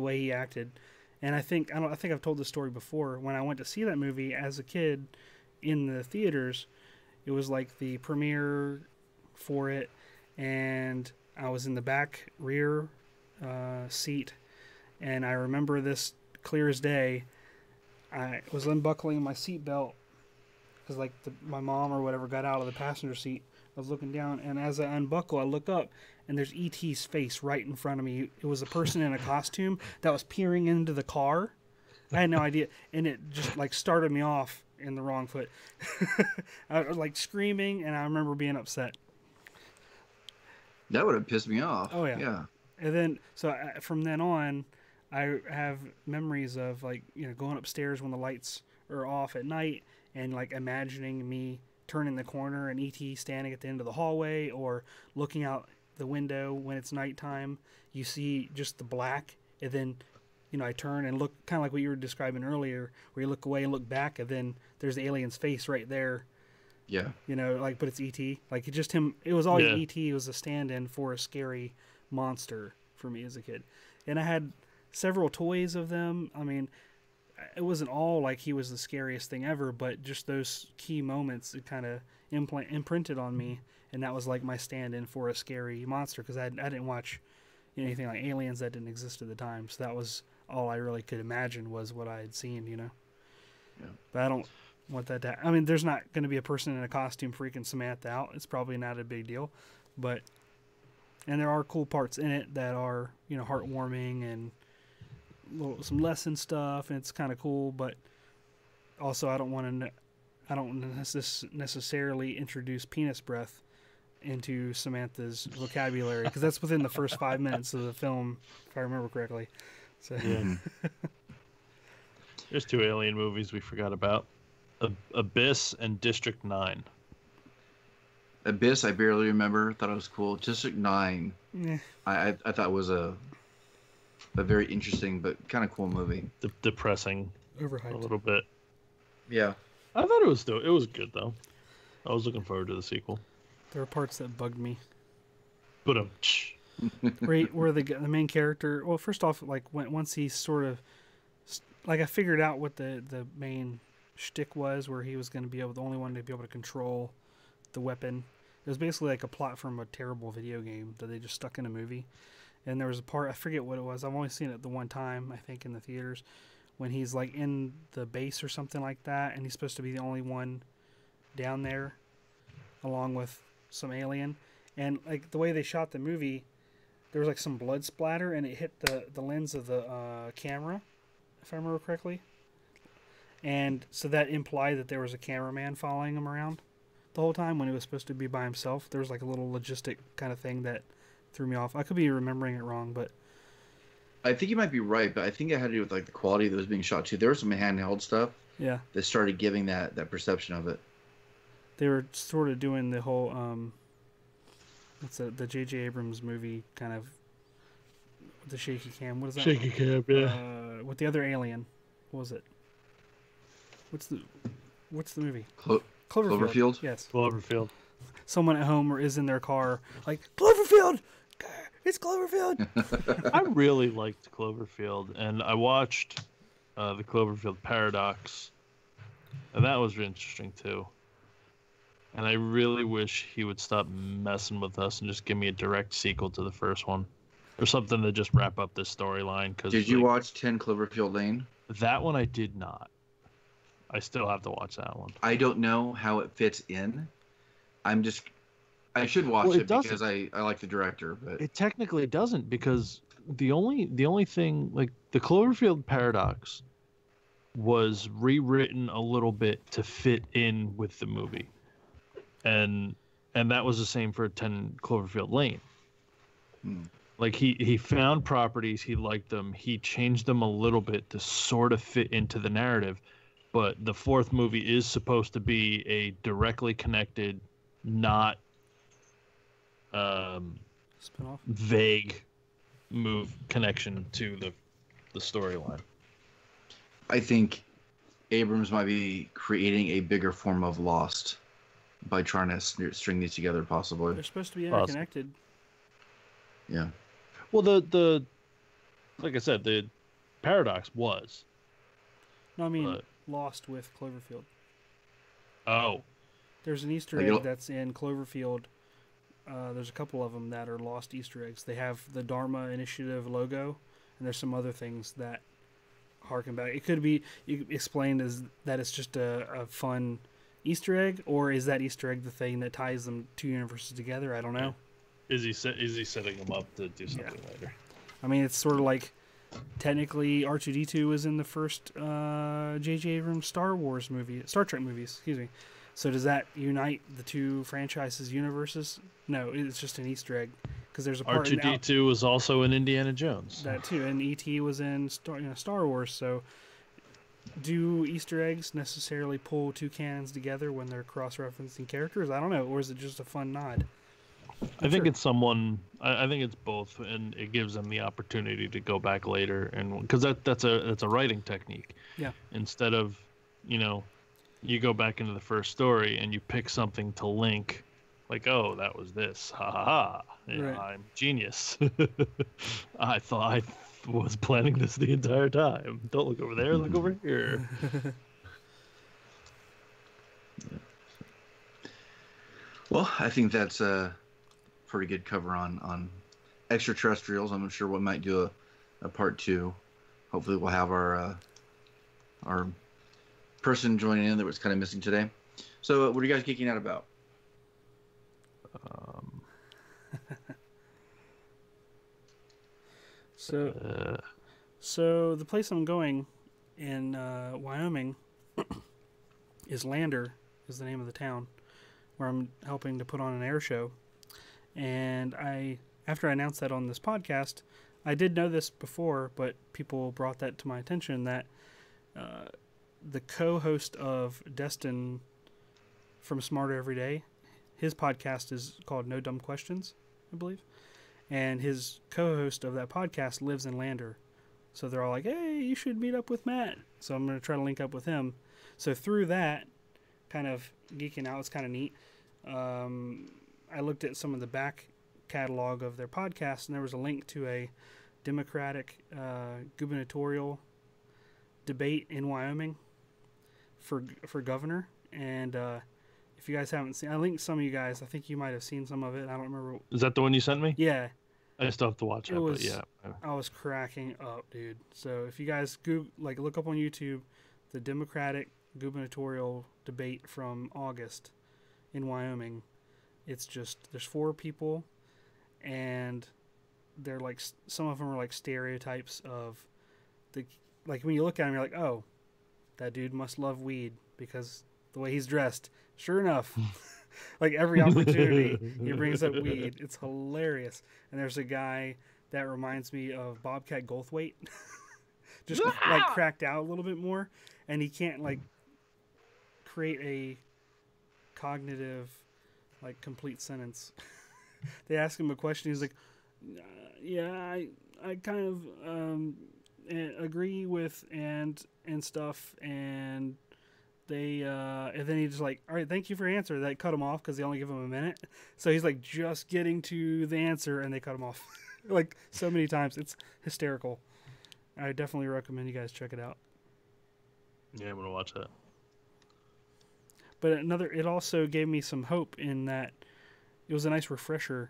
way he acted. And I think I've told this story before. When I went to see that movie as a kid in the theaters, it was like the premiere for it, and I was in the back rear seat, and I remember this clear as day. I was unbuckling my seatbelt because like my mom or whatever got out of the passenger seat. I was looking down, and as I unbuckle, I look up, and there's E.T.'s face right in front of me. It was a person in a costume that was peering into the car. I had no idea, and it just like started me off in the wrong foot. I was like screaming, and I remember being upset.
That would have pissed me off.
Oh yeah.
Yeah.
And then from then on, I have memories of like going upstairs when the lights are off at night, and like imagining me turning the corner and E.T. standing at the end of the hallway, or looking out the window when it's nighttime. You see just the black, and then I turn and look, kind of like what you were describing earlier, where you look away and look back, and then there's the alien's face right there.
Yeah.
Like, but it's E.T. Like, just him. It was always E.T. It was a stand-in for a scary monster for me as a kid. And I had several toys of them. I mean, it wasn't all like he was the scariest thing ever, but just those key moments, it kind of imprinted on me. And that was like my stand-in for a scary monster, because I didn't watch anything like Aliens that didn't exist at the time. So that was all I really could imagine was what I had seen,
Yeah.
But I don't want that to... I mean, there's not going to be a person in a costume freaking Samantha out. It's probably not a big deal. But... And there are cool parts in it that are, heartwarming and some lesson stuff, and it's kind of cool. But also, I don't necessarily introduce penis breath into Samantha's vocabulary, because that's within the first 5 minutes of the film, if I remember correctly. So
Yeah. There's 2 alien movies we forgot about: Abyss and District 9.
Abyss, I barely remember. Thought it was cool. District 9,
eh,
I thought was a very interesting but kind of cool movie.
Depressing a
overhyped.
little bit.
Yeah.
I thought it was good though. I was looking forward to the sequel.
There were parts that bugged me.
But
where the main character... Well, first off, like once he sort of... Like, I figured out what the main shtick was, where he was going to be the only one to be able to control the weapon. It was basically like a plot from a terrible video game that they just stuck in a movie. And there was a part, I forget what it was, I've only seen it the one time, I think, in the theaters, when he's like in the base or something like that, and he's supposed to be the only one down there, along with some alien. And like the way they shot the movie, there was like some blood splatter, and it hit the lens of the camera, if I remember correctly. And so that implied that there was a cameraman following him around the whole time when he was supposed to be by himself. There was like a little logistic kind of thing that threw me off. I could be remembering it wrong, but
I think you might be right, but I think it had to do with like the quality that was being shot too. There was some handheld stuff
yeah,
that started giving that perception of it.
they were sort of doing the whole the J.J. Abrams movie kind of the shaky cam. What is that?
Shaky cam, yeah.
With the other alien. What was it? What's the movie?
Cloverfield?
Yes.
Cloverfield.
Someone at home is in their car like, Cloverfield! It's Cloverfield!
I really liked Cloverfield, and I watched the Cloverfield Paradox, and that was interesting too. And I really wish he would stop messing with us and just give me a direct sequel to the first one, or something to just wrap up this storyline.
Did you watch 10 Cloverfield Lane?
That one I did not. I still have to watch that one.
I don't know how it fits in. I should watch it because I like the director, but
it technically doesn't, because the only thing, like, the Cloverfield Paradox was rewritten a little bit to fit in with the movie, and that was the same for 10 Cloverfield Lane. Like, he found properties, he liked them, he changed them a little bit to sort of fit into the narrative, but the fourth movie is supposed to be a directly connected, not
Spin-off?
vague connection to the storyline.
I think Abrams might be creating a bigger form of Lost by trying to string these together, possibly.
They're supposed to be interconnected.
Yeah.
Well, the like I said, the Paradox was.
No, I mean Lost with Cloverfield.
Oh.
There's an Easter egg that's in Cloverfield. There's a couple of them that are lost Easter eggs. They have the Dharma Initiative logo, and there's some other things that harken back. It could be explained as that it's just a fun Easter egg, or is that Easter egg the thing that ties them two universes together? I don't know.
Is he setting them up to do something later?
I mean, it's sort of like technically R2-D2 was in the first J.J. Abrams Star Trek movies. Excuse me. So does that unite the two franchises' universes? No, it's just an Easter egg because there's a part.
R2-D2 was also in Indiana Jones.
That too, and E.T. was in Star Wars. So, do Easter eggs necessarily pull two canons together when they're cross-referencing characters? I don't know, or is it just a fun nod?
I think it's someone. I think it's both, and it gives them the opportunity to go back later, and because that's a writing technique.
Yeah.
Instead of, you go back into the first story and you pick something to link, like, oh, that was this, ha ha ha.
Right.
I'm genius. I thought I was planning this the entire time. Don't look over there, look over here.
Well, I think that's a pretty good cover on extraterrestrials. I'm not sure we might do a part 2. Hopefully we'll have our person joining in that was kind of missing today. So what are you guys geeking out about?
So the place I'm going in Wyoming is Lander, is the name of the town, where I'm helping to put on an air show. And after I announced that on this podcast, I did know this before, but people brought that to my attention that the co-host of Destin from Smarter Every Day, his podcast is called No Dumb Questions, I believe. And his co-host of that podcast lives in Lander. So they're all like, hey, you should meet up with Matt. So I'm going to try to link up with him. So through that, kind of geeking out, it's kind of neat. I looked at some of the back catalog of their podcast, and there was a link to a Democratic gubernatorial debate in Wyoming for governor. And if you guys haven't seen, I linked some of you guys. I think you might have seen some of it. I don't remember.
Is that the one you sent me?
Yeah.
I still have to watch it, but yeah.
I was cracking up, dude. So if you guys look up on YouTube, the Democratic gubernatorial debate from August in Wyoming. It's just, there's 4 people, and they're like, some of them are like stereotypes of like when you look at him, you're like, oh, that dude must love weed because the way he's dressed. Sure enough, like every opportunity he brings up weed. It's hilarious. And there's a guy that reminds me of Bobcat Goldthwait, just like cracked out a little bit more, and he can't like create a cognitive complete sentence. They ask him a question, he's like, yeah, I kind of agree with and stuff, and they and then he's just like, all right, thank you for your answer. That cut him off because they only give him a minute. So he's like just getting to the answer, and they cut him off like so many times. It's hysterical. I definitely recommend you guys check it out.
Yeah, I'm gonna watch that.
But it also gave me some hope in that it was a nice refresher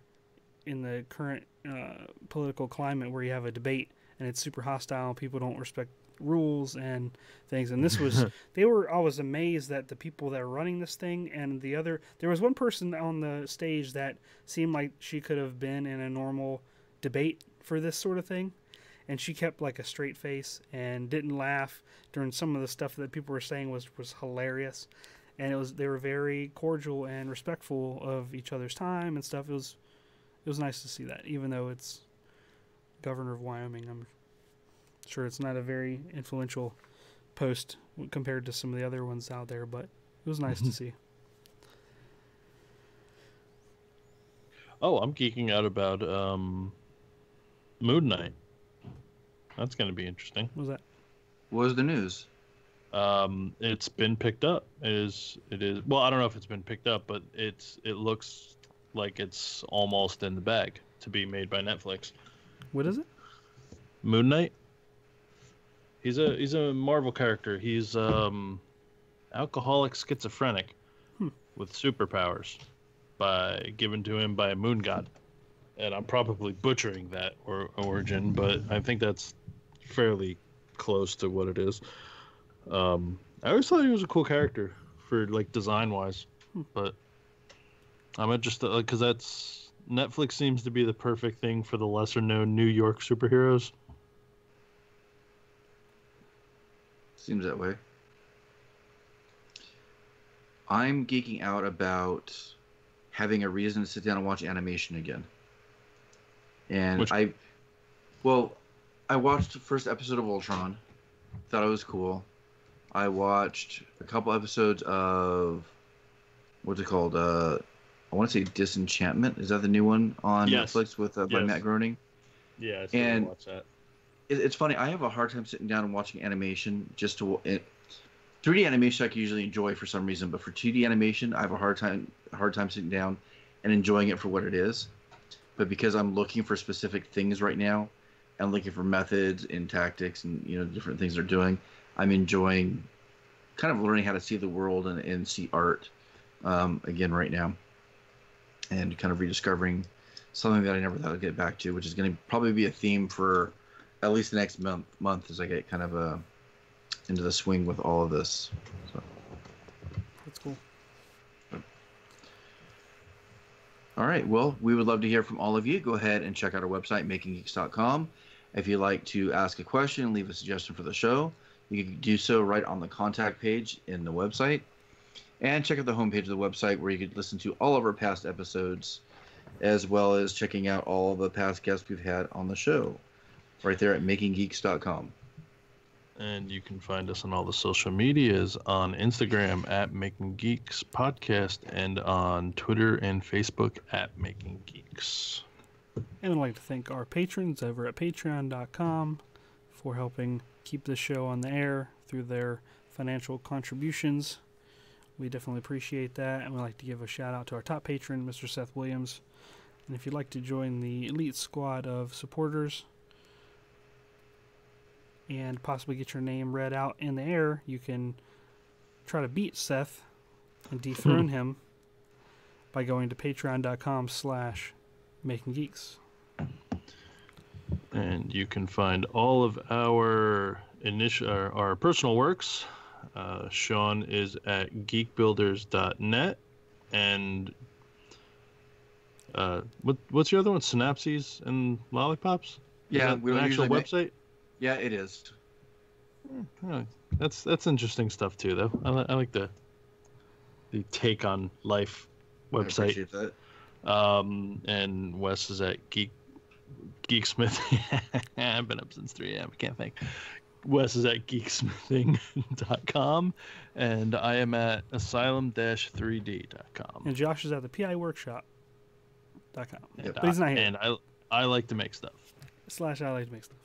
in the current political climate where you have a debate and it's super hostile and people don't respect rules and things. And this was, I was amazed that the people that are running this thing and there was one person on the stage that seemed like she could have been in a normal debate for this sort of thing. And she kept like a straight face and didn't laugh during some of the stuff that people were saying was hilarious. And they were very cordial and respectful of each other's time and stuff. It was nice to see that, even though it's governor of Wyoming. I'm sure it's not a very influential post compared to some of the other ones out there, but it was nice to see.
Oh, I'm geeking out about Moon Knight. That's going to be interesting.
What was that?
What was the news?
It's been picked up. It is. Well, I don't know if it's been picked up, but it looks like it's almost in the bag to be made by Netflix.
What is it?
Moon Knight. He's a Marvel character. He's alcoholic schizophrenic with superpowers given to him by a moon god. And I'm probably butchering that origin, but I think that's fairly close to what it is. I always thought he was a cool character for like design wise, but I'm interested because that's Netflix seems to be the perfect thing for the lesser known New York superheroes.
Seems that way. I'm geeking out about having a reason to sit down and watch animation again. And I watched the first episode of Ultron. Thought it was cool. I watched a couple episodes of what's it called? I want to say Disenchantment. Is that the new one on Netflix with by Matt Groening?
Yeah, I still watch that.
It's funny. I have a hard time sitting down and watching animation. 3D animation I can usually enjoy for some reason, but for 2D animation, I have a hard time sitting down and enjoying it for what it is. But because I'm looking for specific things right now, and looking for methods and tactics and different things they're doing, I'm enjoying kind of learning how to see the world and see art again right now, and kind of rediscovering something that I never thought I'd get back to, which is going to probably be a theme for at least the next month as I get kind of into the swing with all of this. So.
That's cool.
All right. Well, we would love to hear from all of you. Go ahead and check out our website, makinggeeks.com. If you'd like to ask a question, leave a suggestion for the show, you can do so right on the contact page in the website. And check out the homepage of the website where you can listen to all of our past episodes, as well as checking out all of the past guests we've had on the show, right there at makinggeeks.com.
And you can find us on all the social medias on Instagram at Making Geeks Podcast and on Twitter and Facebook at Making Geeks.
And I'd like to thank our patrons over at patreon.com for helping keep this show on the air through their financial contributions. We definitely appreciate that, and we'd like to give a shout out to our top patron, Mr. Seth Williams. And if you'd like to join the elite squad of supporters and possibly get your name read out in the air, you can try to beat Seth and dethrone him by going to patreon.com/makinggeeks.
And you can find all of our personal works. Sean is at geekbuilders.net. And what's your other one? Synapses and Lollipops?
Yeah,
we don't actual website.
Yeah, it is.
That's interesting stuff too, though. I like the take on life website.
I appreciate that.
And Wes is at Geeksmith. I've been up since 3 a.m. I can't think. Wes is at geeksmithing.com, and I am at asylum-3d.com.
And Josh is at the PIWorkshop.com.
Yep.
But he's not here.
And I like to make stuff.
/ I like to make stuff.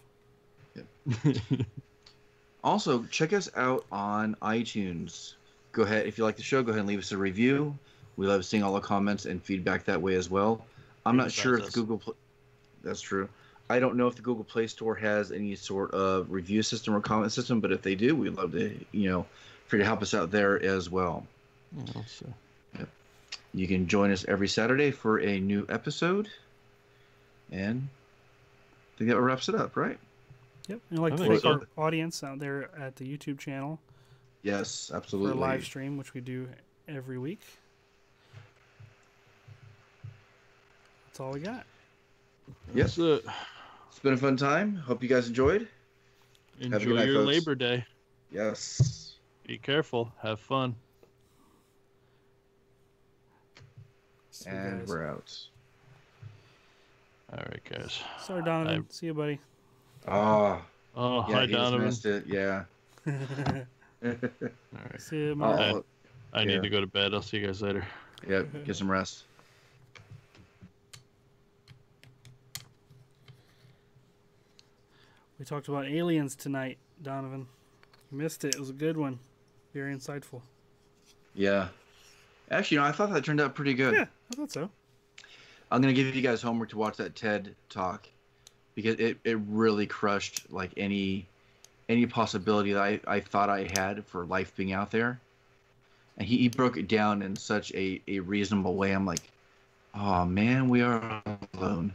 Also, check us out on iTunes. Go ahead, if you like the show, go ahead and leave us a review. We love seeing all the comments and feedback that way as well. I'm not sure if that's true. I don't know if the Google Play Store has any sort of review system or comment system, but if they do, we'd love to, for you to help us out there as well. Yep. You can join us every Saturday for a new episode. And I think that wraps it up, right?
Yep. And I'd like to thank our audience out there at the YouTube channel.
Yes, absolutely.
For a live stream, which we do every week. That's all we got.
Yes. It's been a fun time. Hope you guys enjoyed.
Enjoy your folks. Labor Day.
Yes.
Be careful. Have fun.
And we're out.
All right, guys.
Sorry, Donovan. See you, buddy.
Oh,
yeah, hi, Donovan.
Missed it. Yeah.
All right.
See you, Mark.
I need to go to bed. I'll see you guys later.
Yeah, get some rest.
We talked about aliens tonight, Donovan. You missed it. It was a good one. Very insightful.
Yeah. Actually, I thought that turned out pretty good.
Yeah, I thought so.
I'm going to give you guys homework to watch that TED Talk because it really crushed like any possibility that I thought I had for life being out there. And he broke it down in such a reasonable way. I'm like, oh, man, we are alone.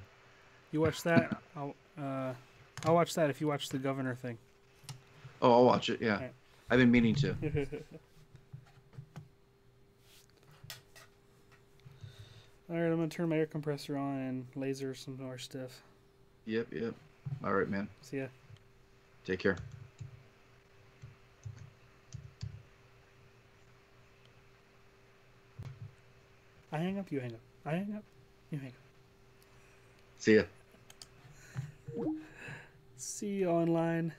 You watch that? I'll watch that if you watch the governor thing.
Oh, I'll watch it, yeah. Right. I've been meaning to.
Alright, I'm going to turn my air compressor on and laser some more stuff.
Yep. Alright, man.
See ya.
Take care.
I hang up, you hang up. I hang up, you hang up.
See ya.
See you online.